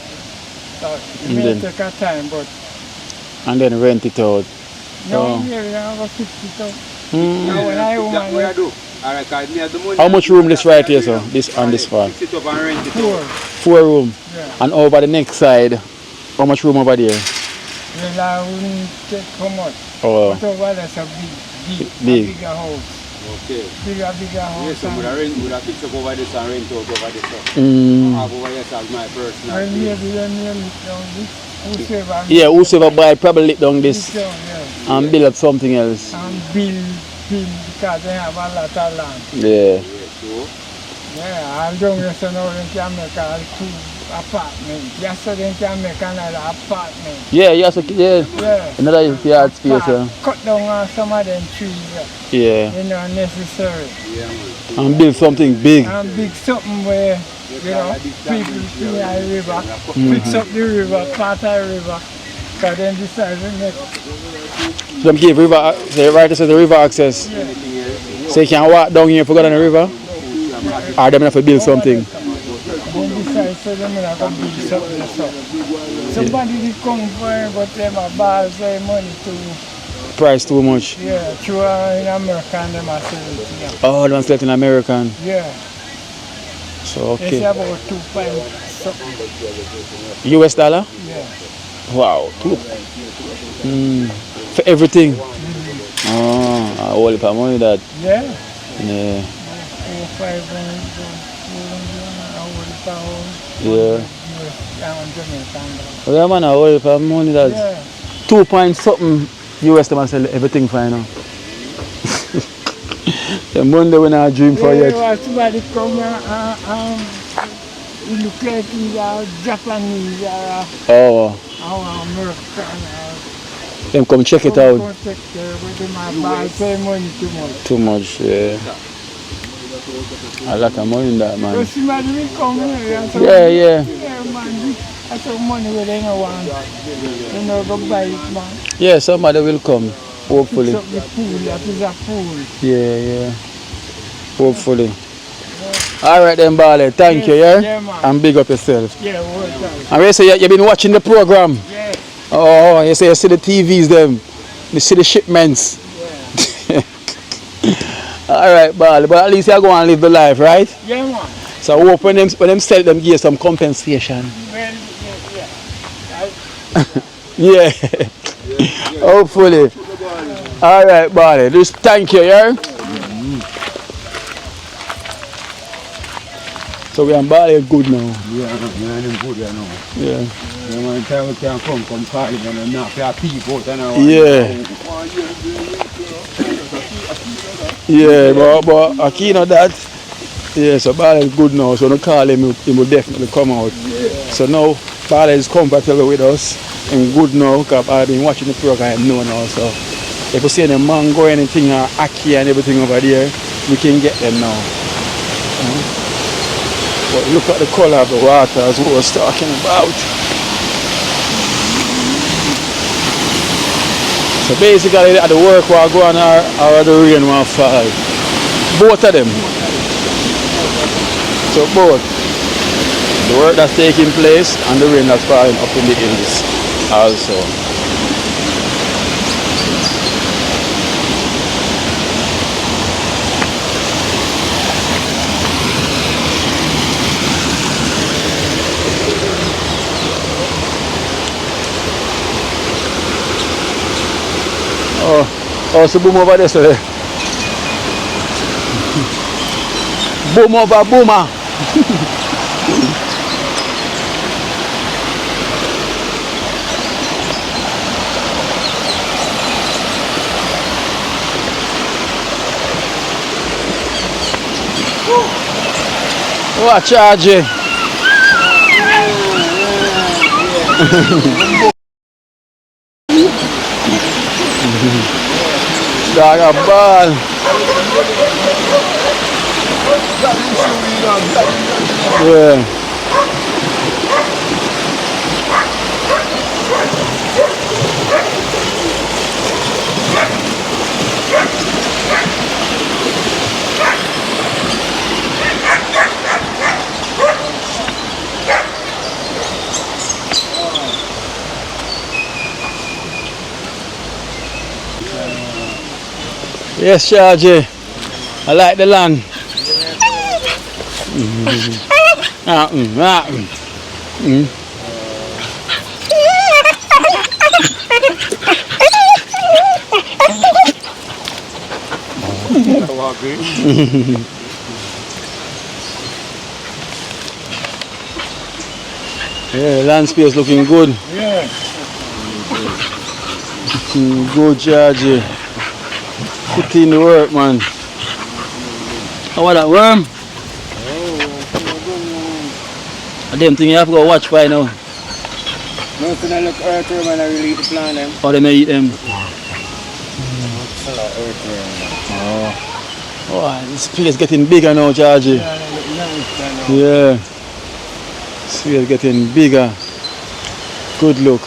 So, it And may then- take a time, but and then rent it out. no, Oh. here we have a 50,000. Mm. Now when I woman, How much room this right here, so this and this far? Sit up and rent it. 4. 4 room. Yeah. And over the next side, how much room over there? Well, I wouldn't take how much. Oh, But over there's a Big. bigger house. Okay. Bigger house. Yes, so would I fix up over this and rent out over this. mm. Over here as my personal. Well, maybe then you look down this. Whosoever. Yeah, whosoever buy probably lit down this Down, yeah. and build up something else. And build because they have a lot of land. Yeah. Yeah, all down here so now they can make all 2 apartments. Yes, so they can make another apartment. Yeah, yes, yeah. Yeah. Another yard space. Cut down some of them trees. Yeah. You know, necessary. And build something big. And big something where, you know, people see the river, fix up the river, part of the river, because then decide to make. So them give river, the right to say the river access. So you can walk down here if you go down the river. Or them have to build something. Then decide so them not going to build something. So. Somebody will come for it, but them are balls their money to, Price too much. yeah, through in America and them are selling it to them. Oh, them select in American. Yeah. So It's okay. about 2 point something. US dollar? Yeah. Wow. For everything. Oh, I hold it for money that. Yeah. Yeah. 4, 5, 1, Yeah. down Jamaica. Oh, yeah, man, I hold it for money that. Yeah. 2 point something US them sell everything for you now. The Monday when I dream for Yeah, yet. well, somebody come he look like he's a Japanese or American. Them come check it out. Come take care with them and buy pay money too much. Too much, yeah. A lot of money in that, So man. somebody will come here and say, Yeah. yeah, man, that's some money where they don't want. They know go buy it, man. Yeah, somebody will come, hopefully. Fix up the pool, that is a pool. Yeah. Hopefully. Alright then, Barley. Thank you, yeah? Yeah, man. And big up yourself. Yeah, well done. And you say you've been watching the program? Yeah. Oh, you say you see the TVs them. You see the shipments. Yeah. Alright, Barley. But at least you go and live the life, right? Yeah, man. So I hope when them sell them give you some compensation. Well, Yeah. Hopefully. Alright, Barley. Just thank you, yeah? So we are Barley good now. Yeah, I'm good now. Yeah. One time we can come party and knock your people out and Yeah, but Akeynote that Yeah, so Bala is good now, so no call him, he will definitely come out. So now Bala is comfortable with us and good now because I've been watching the program now. So if you see any mango, anything, Aki and everything over there, we can get them now. But look at the colour of the water as we was talking about. So basically at the work will go on or the rain will fall. Both of them. So both. The work that's taking place and the rain that's falling up in the hills also. Oh, so boom over there, sir. Boom over boomer. What charge? Dog a ball. Yeah. Yes, Chargy. I like the land. Yeah, land space looking good. Yeah. Good, Chargy. Put in the work, man. How about that worm? I them thing you have to go watch by now. No, so I look earthworm and I really eat the plant them. Or they may eat them. Oh, this place getting bigger now, Chargy. Yeah. This place getting bigger. Good look.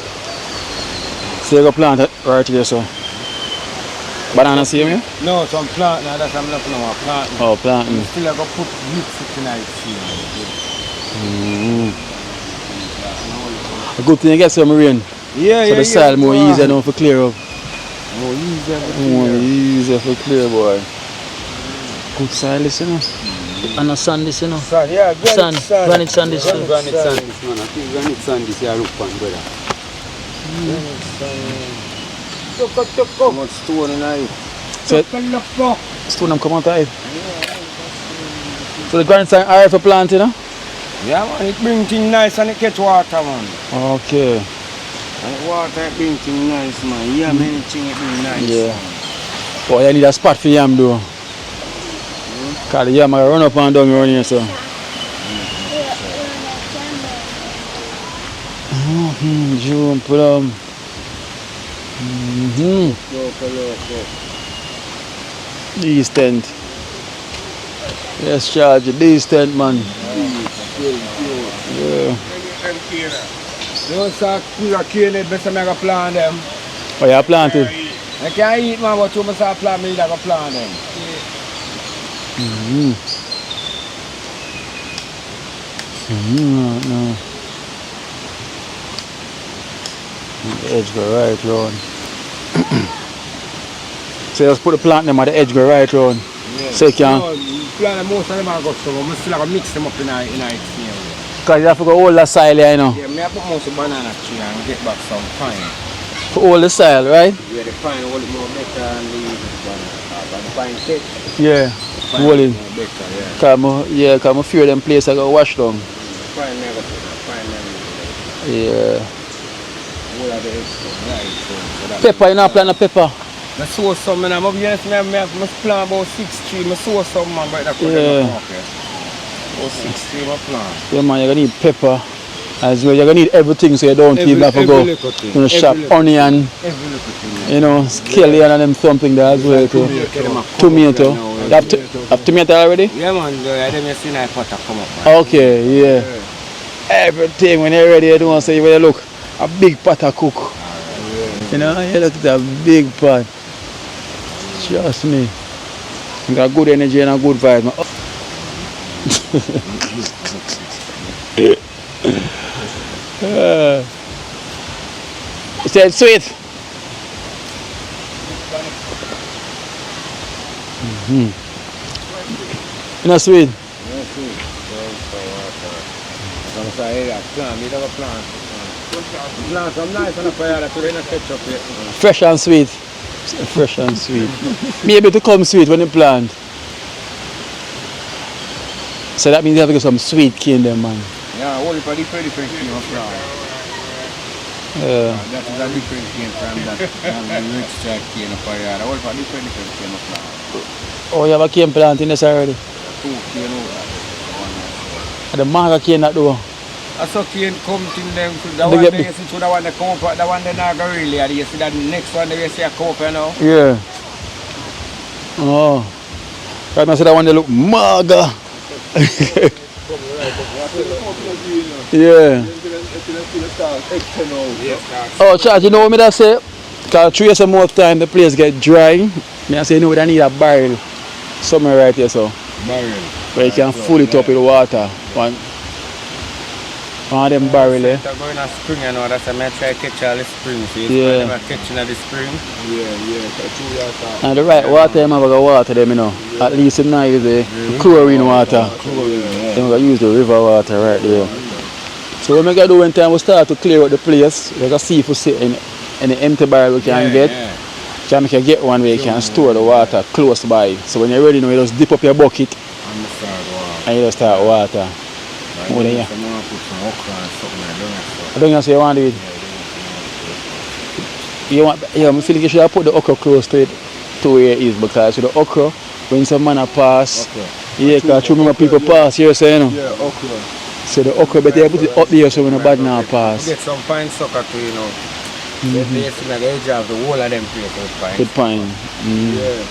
So you go plant it right here, so. Banana same here? No, some plant now, that's what I'm looking at, planting. Oh, planting. Still I go put mix tonight. A good thing you get some rain. Yeah, so yeah, the soil more yeah. easier now for clear up. More easier for clear. More easier for clear, boy. Good soil this, you know. And a sand this, you know. Sand, yeah, sand. Granite sand this, Granite sand this, man. I think granite sand this, yeah, look on, brother. Granite sand. How much stone in it? So, stone them come out of it. So the granite sand are for planting, you know? Yeah, man, it brings things nice and it catch water, man. Okay. And the water it brings things nice, man. Yeah, anything it brings nice. Yeah. Oh, you need a spot for yam, though. Because the yam run up and down around here, so. June, put them. These tent. Yes, charge these tent, man. Yeah. You start to kill it, but I plant them. Oh, you planted? I can't eat, man, but you must have plant me, I can plant them. No. The edge go right round. So you just put the plant them at the edge go right round. Yeah. So you can. No, plant them most of them I got so I still have to mix them up in it. Because you have to go hold the soil here, you know. Yeah, I put most of banana tree and get back some pine. For hold the soil, right? Yeah, the pine hold it more better and the pine thick. Yeah, hold it. Better, yeah. Because I fear them place I go wash down. Pine never pine never. Yeah. All of the extra, right? Pepper, you not plant a pepper? I saw some, and I'm obviously I plant about 6 trees. I saw some, man, but that's yeah. Oh, 60 my plant. Yeah, man, you're gonna need pepper as well. You're gonna need everything so you don't even have to go to the shop. Onion, you know, scallion and them something there as well too. Tomato. You have tomato already? Yeah, man. I didn't see my pot come up. Man. Okay, yeah. Everything when you're ready, you don't want to say, well, look, a big pot of cook. You know, you look at a big pot. Trust me. You got good energy and a good vibe. Man. You said sweet. You know sweet? Fresh and sweet. Fresh and sweet. Maybe to come sweet when you plant. So that means you have to get some sweet cane there, man. Yeah, only for different cane of plant. That is a different cane from that rich type cane of fire. Only for different cane of plant. Oh, you have a cane plant in this already? 2 cane over. The manga cane that do? I saw cane come to them. The one they see to the one that come up, the one they not go really. You see that next one they see a come up, you know? Yeah. Oh. Right now, see that one they look maga. Yeah. Oh, Charles, you know what I say? Because 3 years more time the place get dry. I say, you know, I need a barrel somewhere right here, so. Barrel. Where you can fill it up with water. One of them barrel, eh? I'm going to spring, you know, that's why I try to catch all the spring. See, yeah. I'm catching the spring. Yeah. And the right water, I'm going to water them, you know. Yeah. At least now use the chlorine water. Then we're going to use the river water right there. So what we're going to do when time we start to clear out the place, we're going to see if we see any empty barrel we can get. So we can get one where you can store the water close by. So when you're ready, you just dip up your bucket and you just start water. What do you? I don't say you want to do it. You want, yeah, I feel like you should have put the okra close to it, to where it is, because with the okra, when some man pass, yeah, because you remember people pass here, so you know. Yeah, okra. So the okra, but you put it up there so when the bad now pass. Get some fine sucker too, you know. They see the edge of the whole of them place with pine. With pine. Yeah.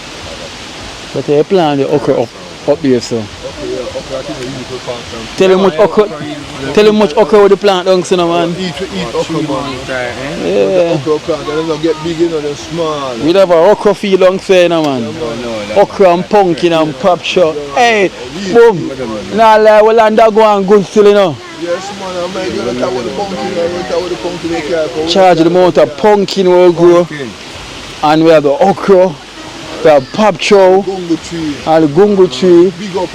But you plant the okra up there, so. Tell him much okra with the plant down, so no, man. Eat okra, man. Yeah. Okra plant, they don't get big, you know, they're small. We have an okra field down there, no, man. Okra and pumpkin and pop shot. Hey, boom. Nah, like, well, and that go on good still, you know. Yes, man, I might go to with the pumpkin, charge the amount of pumpkin will grow. And we have the okra. We have pop chow and the gungo tree. Big up,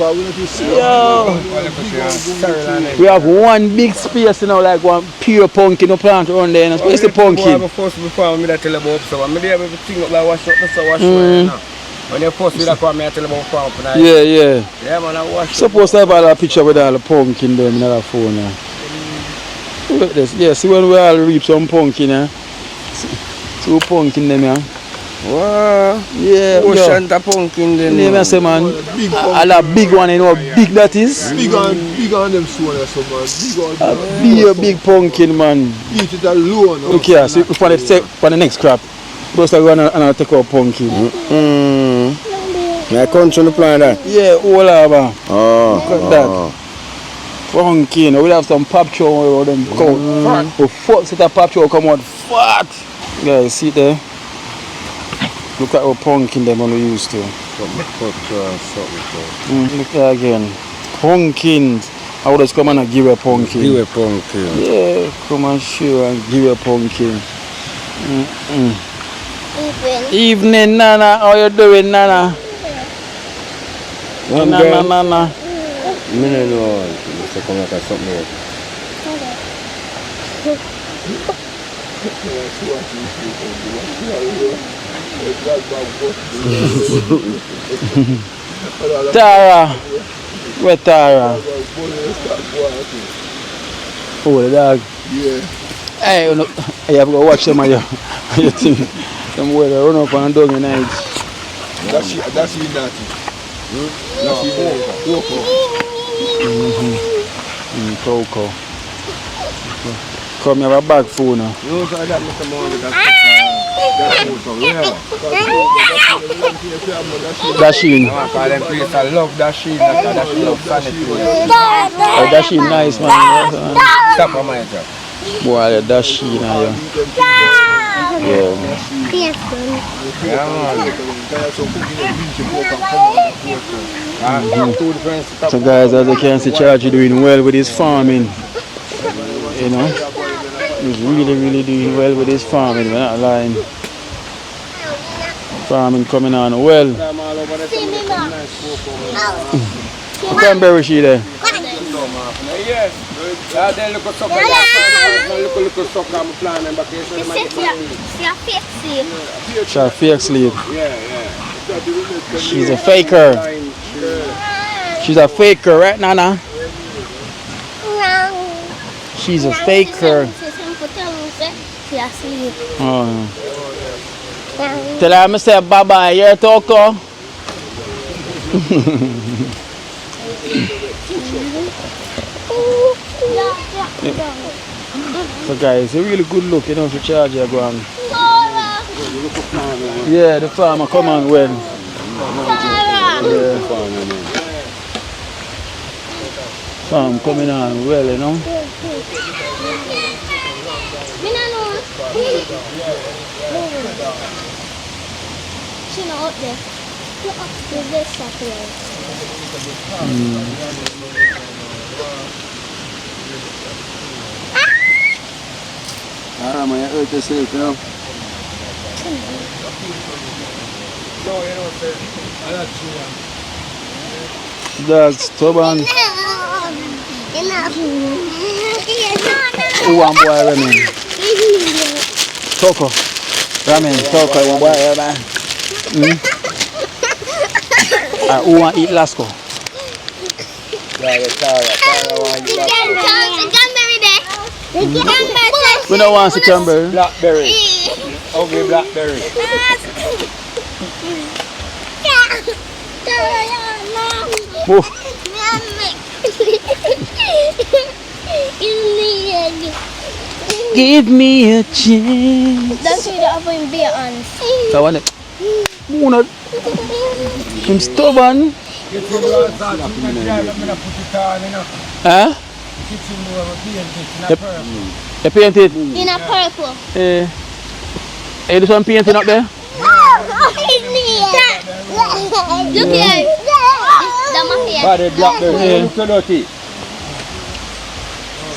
we have one big space, you know, like one pure pumpkin plant around there. Where's the pumpkin? Before I tell about so I'm there everything up like wash up, so wash when you first with that one, I tell about pumpkin. Yeah. Yeah, man, I wash. Supposed to have all a picture with all the pumpkin there in the phone now. Look at this. Yeah, see when we all reap some pumpkin, two pumpkin them, yeah. Wow, yeah, ocean the pumpkin then. Yeah, man, say man, all that big one, you know how big that is? Big on them soon, so man. Big pumpkin, man. Eat it alone. Look here, so for the next crop, just go and take out pumpkin. My country plant that? Yeah, all over. Oh, look at that. Pumpkin, we'll have some pop chow with them come. The first set of pop chow come out fat. Guys, see there? Look at how pumpkin them only used to. Look there again. Pumpkins. I would just come and give a pumpkin. Give a pumpkin. Yeah, come and show and give a pumpkin. Evening, Nana. How you doing, Nana? Nana. Me no know. Mr. Come like something else. Tara, where Tara? Oh, the dog. Yeah. Hey, you have to watch them on your thing. Them boys run up and down the night. That's you, Natty. That's you, Cocoa. Come here, have a bag full now. No, so that Mr. Monday, that's Dasheen. I call them place, I love Dasheen. Dasheen love sanity. Oh, Dasheen nice, man. Stop on my job. Boy, the Dasheen, yeah. So guys, as you can see, Charlie doing well with his farming. You know, he's really doing well with his farming. We're not lying. Farming coming on well. Cranberry she there. Yes. Then look at soccer. Look at soccer. I'm planning back here. She's a fake slave. Yeah. She's a faker. She's a faker, right, Nana? She's a faker. Oh. Tell her I say bye-bye. You're talking. So guys, it's a really good look, you know, for charge your ground. Yeah, the farmer come on well. Yeah. Farm coming on well, you know. She's not up there. Look up to this side. Man, earth yourself, you know. Dog stubborn. Who want boy ramen? Toko. Ramen, Toko, one boy ramen. Who want eat Lasco? We don't want to see Cranberry. Blackberry. Ugly blackberry. Move. Give me a chance. That's why they're having beer on. I want it. Muna. I'm stubborn. Huh? You paint it? In a purple. Hey, there's some painting up there? Look here. Bad blackberry. Look so dirty.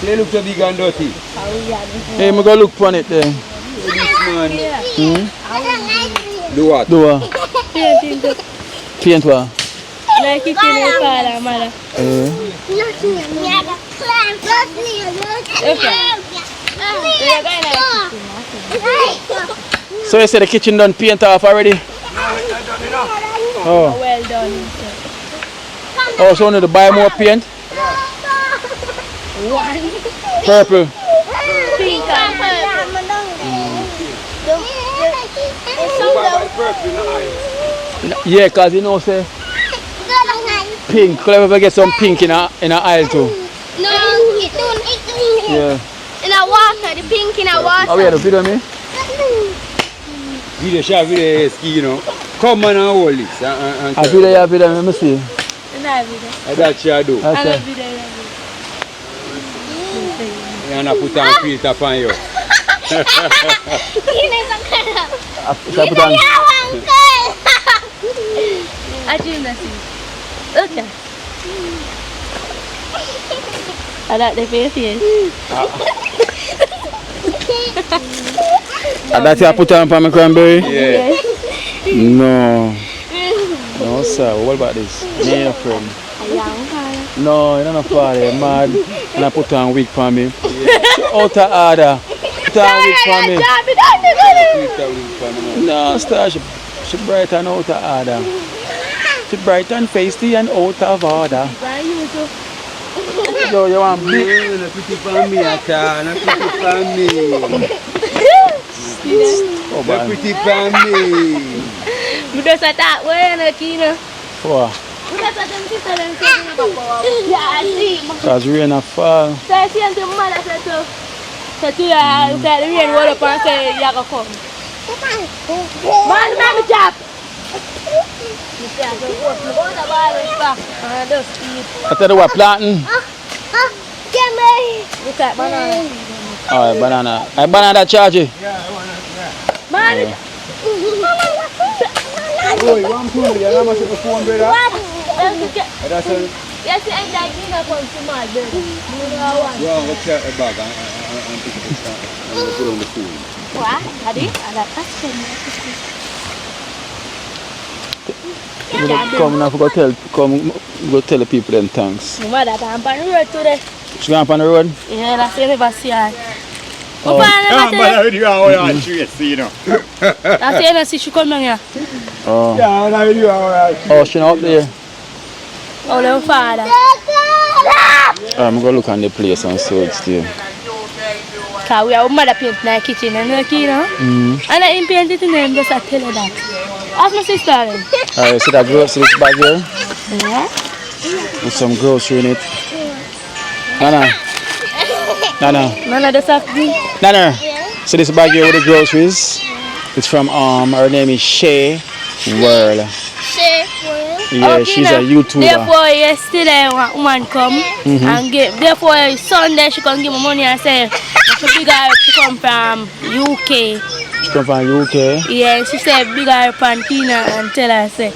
They look so big and dirty. Hey, I'm going to look on it there. Do what? Do what? Paint what? Like it in your father, mother. So you said the kitchen done paint off already? Oh. Well done. Oh, so you need to buy more paint? One. Purple. Pink and purple. Yeah, because you know, say pink. Could I ever get some pink in a aisle too? No, it don't. Yeah. In a water, the pink in a water. Oh, yeah, the video me? Video shot, video ski, you know. Come on and hold this. I video, let me see. That's what I do. That's it. And I put on filter upon you. I put on. I do nothing. Okay. I like the face. That's what I put on for my Cranberry? Yeah. No. No, sir. What about this? Me and friend. No, you're not a father. Mad. And I put on wig for me. Yeah. Out of order. Put on wig for me. No, star. She bright and out of order. She bright and feisty and out of order. Yo, you want big? Not pretty for me at all. Not pretty for me. Oh, not pretty for me. You just attack when Akeynote. What? Because rain a fall. So I see until mother said to you, look at the rain roll up and say you go come. Man, let me chop. I tell you what, planting. Look at banana. Alright, banana. I banana charge you. Man. Oh, you want to pull it? You want to the phone, brother? That's a... Yes, I'm dying up on some mad, brother. Well, let's get it back and pick it up and put it on the phone. What? Adi? That's Come now, go tell the people them thanks. my mother I'm on the road today. She going up on the road? Yeah, that's the never see her. Oh. That's the never she come down here. Oh. Oh, she not up there? Oh, little father. I'm going to look on the place and see what's there. Because we have mother paint in the kitchen and the key, you know? And I didn't paint it in them, just I tell her that. Ask my sister then. Alright, see that grocery bag here? Yeah. With some grocery in it. Nana. Nana, just have to. Nana. So this bag here with the groceries. It's from her name is Shay World. Yeah, she's a YouTuber. Therefore, yesterday one woman come and give. Therefore, Sunday she come give me money and say, she come from UK. She come from UK? Yeah, she said big her pan Kina and tell her say,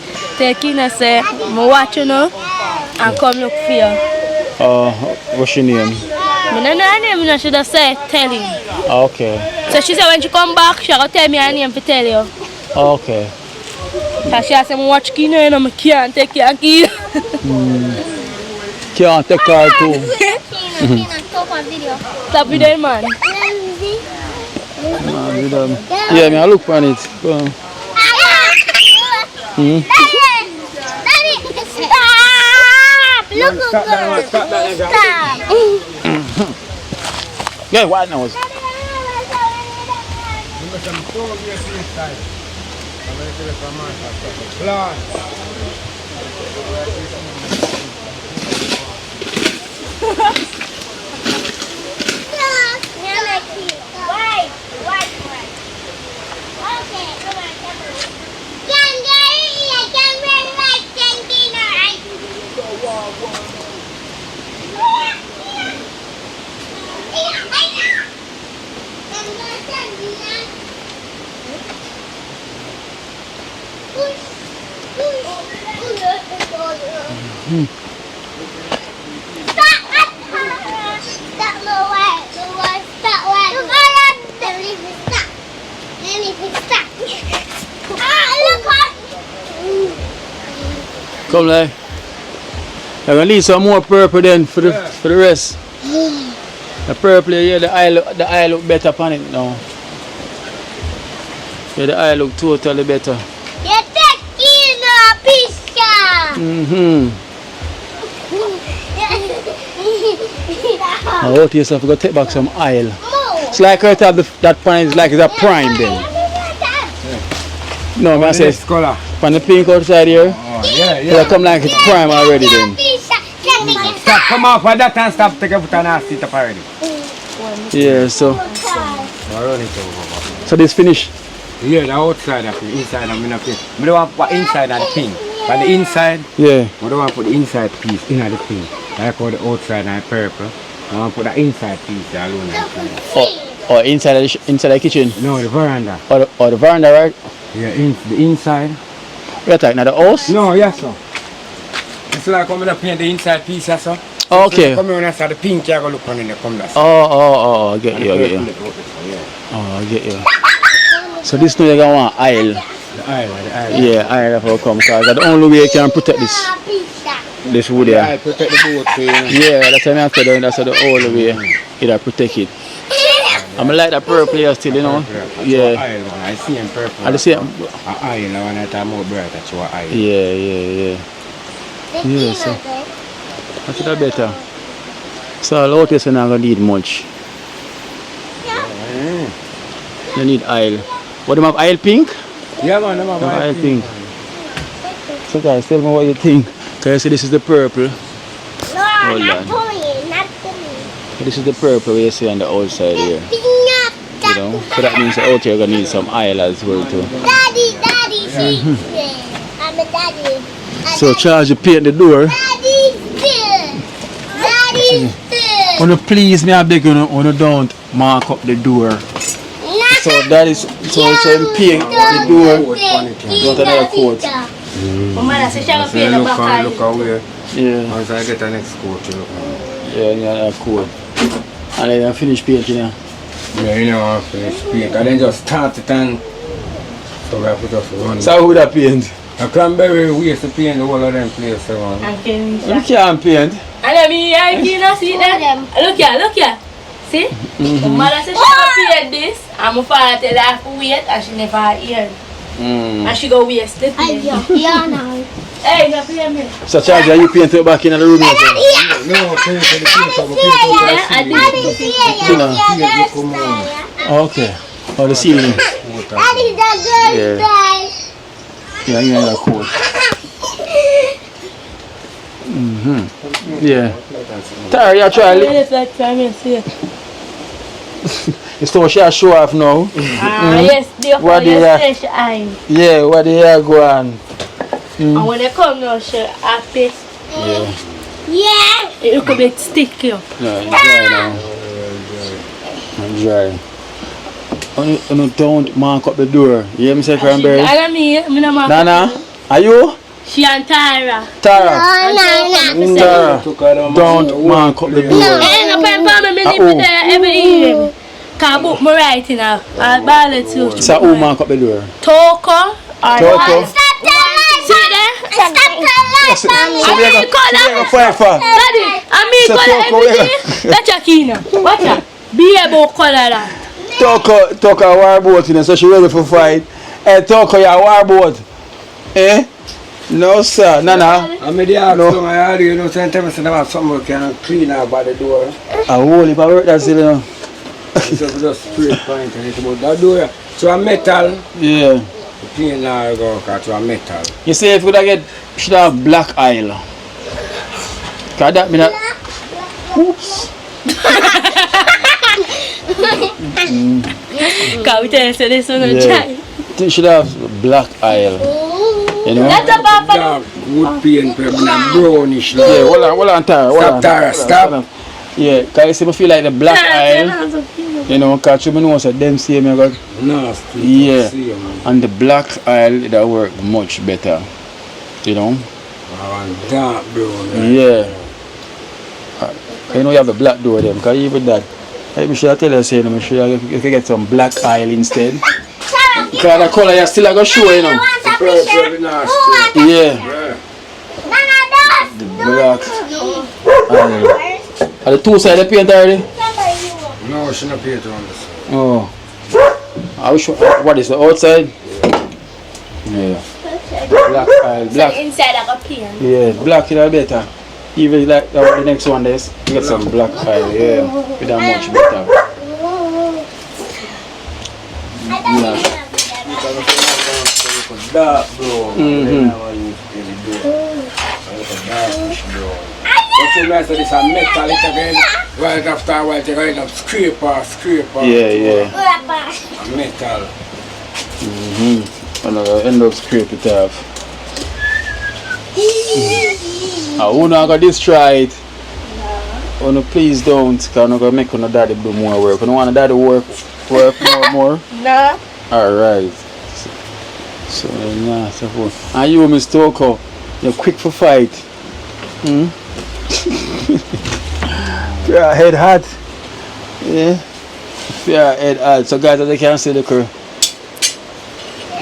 Kina say, I watch you now and come look for you. What's your name? I don't know her name, she just say tell him. Okay. So she said when she come back, she will tell me her name to tell you. Okay. Because she said I watch Kina and I can't take your key. Can't take her too. Stop video, man. Yeah, I look on it. Go on. Stop! Yeah, what now? Come there. I'm gonna leave some more purple then for the rest. The purple here, the eye look better upon it now. Yeah, the eye look totally better. I hope yourself go take back some oil. It's like her to have that pan is like it's a prime then. No, I say color. From the pink outside here. Oh, yeah. It'll come like it's prime already then. Stop, come off of that and stop, take a foot and a seat up already. Yeah, so this finished? Yeah, the outside of the inside I'm gonna put. I don't want to put inside of the pin. But the inside, yeah. I don't want to put the inside piece in the pin. Like how the outside and purple. I want to put the inside piece alone. Or inside the kitchen? No, the veranda. Or the veranda, right? Yeah, the inside. You're talking about the house? No, yes, sir. It's like I'm going to paint the inside piece, yes, sir. Okay. So come on, the pink, you're going to look on it, come there. Oh, I get you. Oh, I get you. So this now you're going to want aisle. The aisle. Yeah, aisle will come because that's the only way you can protect this wood here. Yeah, protect the boat. Yeah, that's what I have to do. That's the only way you protect it. I'm like that purple here still, you know. Yeah. I see him purple. I see him. Aisle, I want to have more bright, that's what aisle. Yeah. Yeah, so that's that better. So a lot of you're not going to need much. You need aisle. What do you have, aisle pink? Yeah, man, I have aisle pink. So guys, tell me what you think. Can you see this is the purple? No, I'm not pulling. This is the purple you see on the outside here. You know, so that means out here you're gonna need some oil as well too. Daddy, I'm a daddy. So Charles, you paint the door. Daddy, Wanna please me, I beg you, wanna don't mark up the door. So that is so you paint the door. Don't another coat. Mama says she have to pay the back. Look away. Yeah. Once I get the next coat, you look. Yeah, another coat. And then you finish painting. Yeah, you know, I finish paint. And then just start it and so we have to just run. So who that paint? A Cranberry, we used to paint the whole of them places. You can't paint. And I mean, I can't see them. Look here. See? The mother says she have to pay this. And my father tell her I have to wait and she never hear. And she go waste the paint. Hey, you pay me. So Charles, are you painting back in the room? No, paint for the Okay. Oh, the ceiling. Daddy, the girl died. Yeah, you have a coat. Yeah. Tara, you try You still show off now? Yes, What do fresh eye. Yeah, what do you go on? And when they come now, she happy. Yeah. It look a bit sticky up. No, it's dry now. It's dry. And don't mark up the door. You hear me say, Cranberry? I don't mean, I'm not mark. Nana, are you? She and Tara. Tara, don't mark up the door. No problem, me live there every evening. Can book my writing out. I'll buy it too. So who mark up the door? Toko. Toko. See there? Stop I mean, color. That's Akeynote. Watch out. Be able to color that. Toko a war boat, you know, so she ready for fight. Hey, Toko, you a war boat. Eh? No, sir. Nana. I'm the no. I you know, sometimes about something we can clean out by the door. I whole heap of work that's it, you know. So we just spray paint and it's about that door. So a metal. Yeah. Clean now go to a metal. You see, if we get should have black aisle. Cause that mean that. Oops. Can we tell you this one a try? You should have black aisle. You know? That's about dark wood paint, brownish. Yeah, hold on, Tara. Stop, Tara, stop. Yeah, because you see, I feel like the black aisle. You know, because you know, so them see me got nasty. Yeah, and the black aisle that work much better. You know. Dark brown. Yeah. You know you have a black door them, because even that. I should tell you, say, I'm sure you can get some black aisle instead. Because the color you still going to show, you know. Yeah. The black aisle. Are the two sides paint already? No, she not paint on this. Oh. I wish, what is the outside? Yeah. Black aisle. Black. So inside I got paint. Yeah, black is better. Even like the next one there, you get some black aisle, yeah. With that much better. Yeah. Dark brown. But you know, so this a metal it again. Right after a while, you going to scraper. Yeah. A metal. And I end up scrape it off. I won't go destroy it. Oh no, please don't, because I'm not going to make your daddy do more work. You don't want daddy work more? No. Alright. So, yeah, so forth. And you, Mr. Toko, you're quick for fight. Your head hot. Yeah. Your head hot. So guys, as you can see the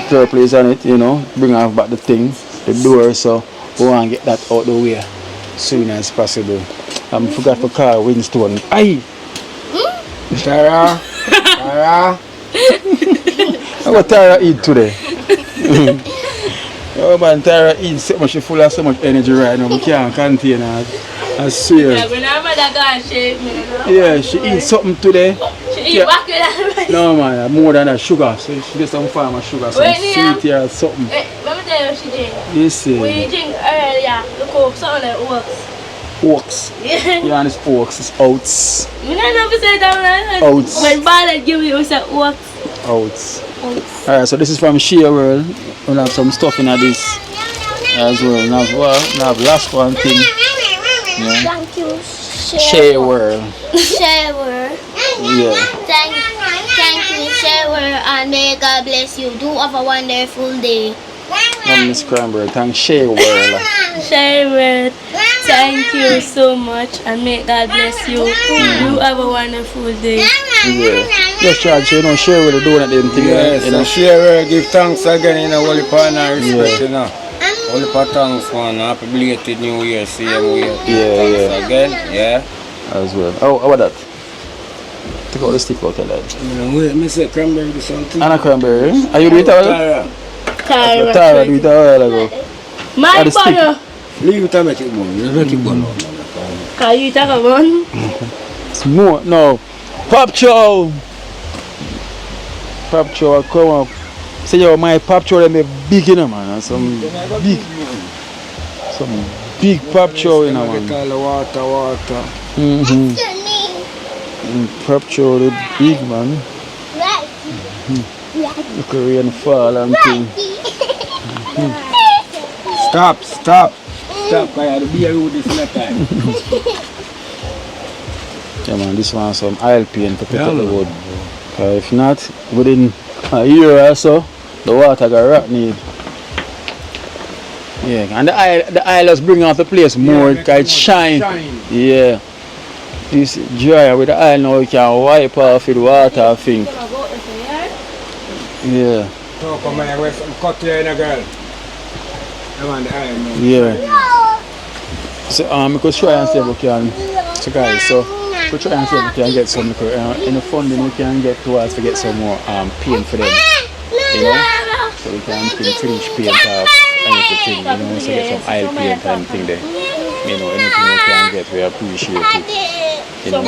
purple is on it, you know. Bring off back the thing, the door, so we want to get that out the way as soon as possible. I forgot to call Winston. Aye! Tara! How about Tara eat today? Oh man, Tara eats so much, she's full of so much energy right now. We can't contain her. I swear. Yeah, she eats something today. She eat back with that. No man, more than that sugar. So she gets some farmer sugar, some sweet here or something. Let me tell you what she did. You see. We drink earlier, look how something that works. Oaks. Yeah, and it's oaks. It's oats. I never say that. Oats. When father give me, we say oats. Oats. Alright, so this is from Shea World. We'll have some stuff in this as well. Now have last one thing. Yeah. Thank you, Shea World. Shea World. Yeah. Thank you, Shea World, and may God bless you. Do have a wonderful day. Miss Cranberry, thank Shea World. Shea World, thank you so much, and may God bless you. You have a wonderful day. Yeah. Just try to, Shea World doing that thing. Yes, Shea World, give thanks again, holy partner, respect, Holy thanks, man. Happy belated New Year, same way. Thanks again, as well. Oh, how about that? Take out the stick out of that. Wait, I say Cranberry do something. Anna Cranberry? Are you doing it all? Tara do it a while ago. My brother. Leave it and make it burn. Make it burn. Can you take a bun? It's more. No. Pop Chow. Pop Chow, come up. Say, yo, my Pop Chow, they big, man. Some big Pop Chow, man. Water. Pop Chow, they big, man. Look at rain fall and thing. Stop, I had to be a road this time. Yeah, man, this one some oil paint to put up the wood. If not, within a year or so, the water got rot need. Yeah, and the oil just bring out the place more, it shine. Yeah. This dry with the oil now, you can wipe off the water, I think. Yeah. So come here, where's some cut here in a girl? Yeah. So we could try and see if we can. So guys, we try and see if we can get some in the funding we can get towards to get some more paint for them. So we can finish paint off and everything, so get some oil paint and thing there. Anything we can get, we appreciate it. Yeah, we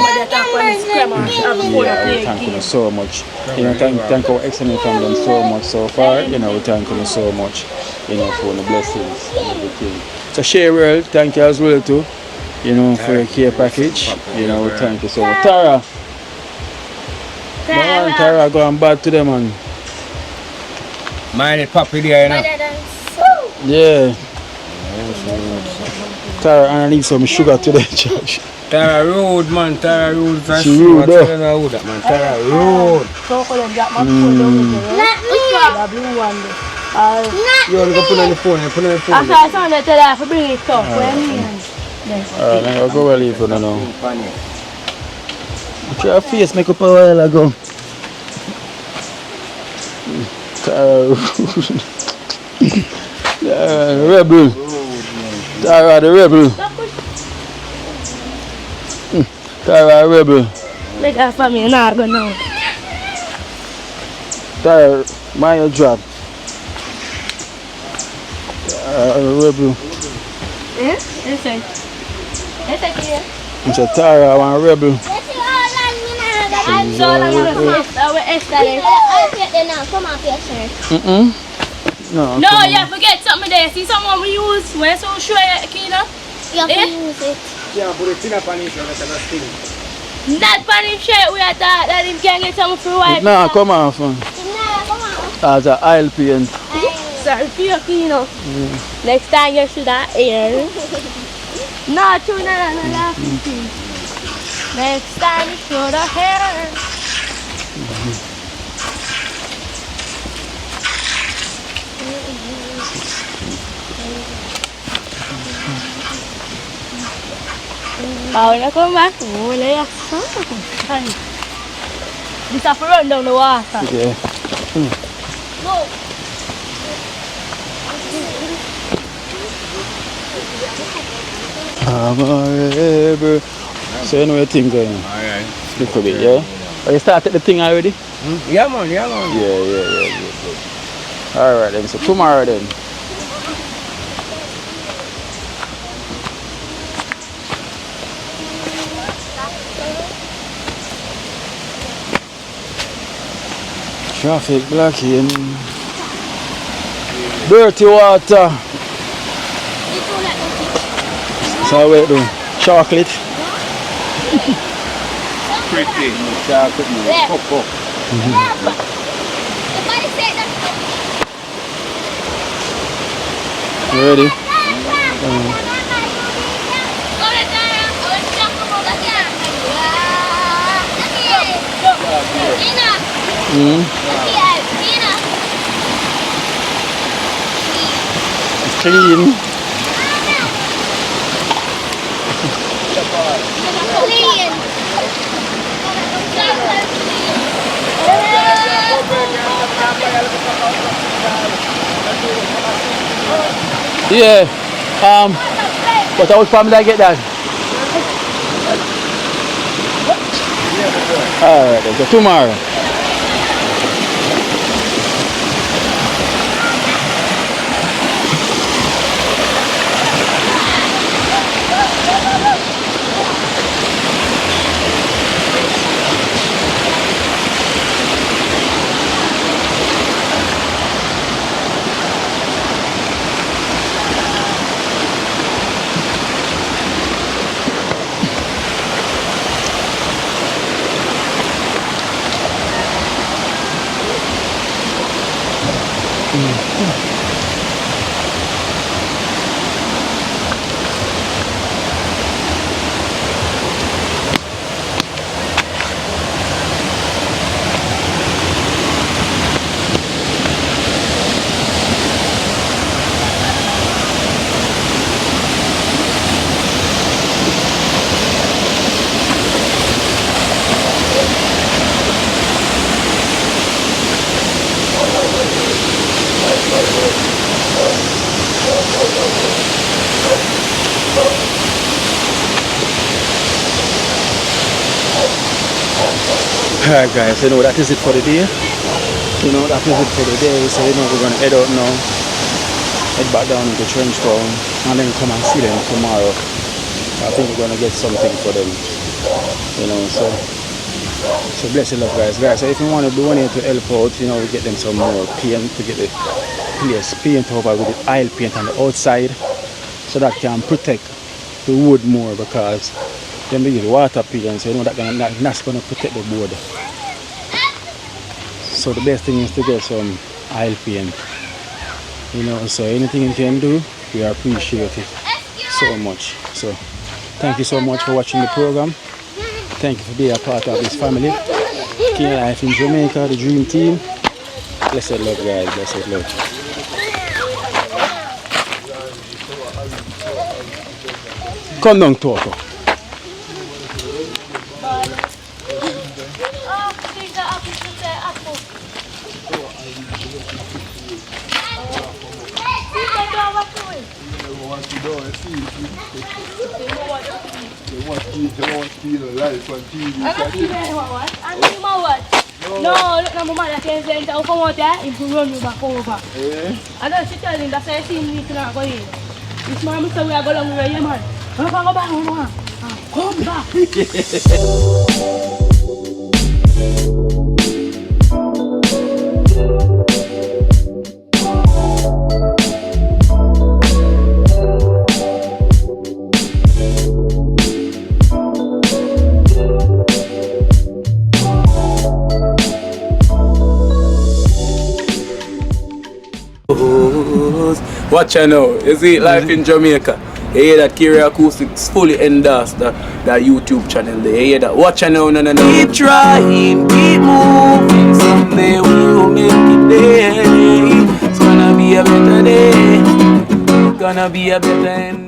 thank you so much. Thank our excellent family so much so far. We thank you so much, for the blessings and everything. So Shea World, thank you as well too, for your care package. We thank you so much. Tara going bad to them, man. Mind it, puppy there, Yeah. Tara, I need some sugar today, church. Tara road, man. Tara road. She rude, though. Tara road. You want to put on the phone? Put on the phone. After I found that, I have to bring it up. Alright, I'll go well leave for now. Your face make up a while ago. Rebel. Tara the rebel. Tara rebel. Like that for me, now I go now. Tara, mind your drop. Rebel. Listen. It's a Tara, one rebel. I'm so long to come up here, sir. No, you have to get something there. See someone we use. We're so sure, Akeynote. You have to use it. Yeah, but it's in a panic, not panic shit. We are that him can get something for wife. No, come on, fam. As an oil paint. Sorry for you, Akeynote. Next time you should have air. No, tune on the laughing thing. Next time you should have hair. Bảo nó có mát ngủ lấy à. Đi sao phải run down the water. Yeah. So you know your thing going on? Alright. Look a bit, yeah? Oh, you started the thing already? Yeah, man. Yeah. Alright then, so tomorrow then. Traffic blocking. Dirty water. So wait do. Chocolate. Pretty. Chocolate. You ready? It's clean. Yeah. But how much did I get that? Alright, so tomorrow. Alright guys, that is it for the day. That is it for the day. So we're gonna head out now, head back down into Trenchtown, and then come and see them tomorrow. I think we're gonna get something for them. So bless you love guys. So if you want to donate to help out, we get them some more paint to get the place paint over with the oil paint on the outside, so that can protect the wood more, because then we use water paint, so that's gonna protect the board. So the best thing is to get some oil paint. So anything you can do, we appreciate it so much. So thank you so much for watching the program. Thank you for being a part of this family. King Life in Jamaica, the dream team. Blessed love guys, blessed love. Come down, Toto. No, look, my mother can say, I'll come out there, he will run you back over. I don't see tell him that's why I see me to not go in. This man said we are going along with you, man. I'm going to go back, come back. Watch out now, you see Life in Jamaica. You hear that Kerry Acoustics fully endorsed that YouTube channel there. You hear that? Watch out now, no. Keep trying, keep moving. Someday we'll make it there. It's gonna be a better day. Gonna be a better end.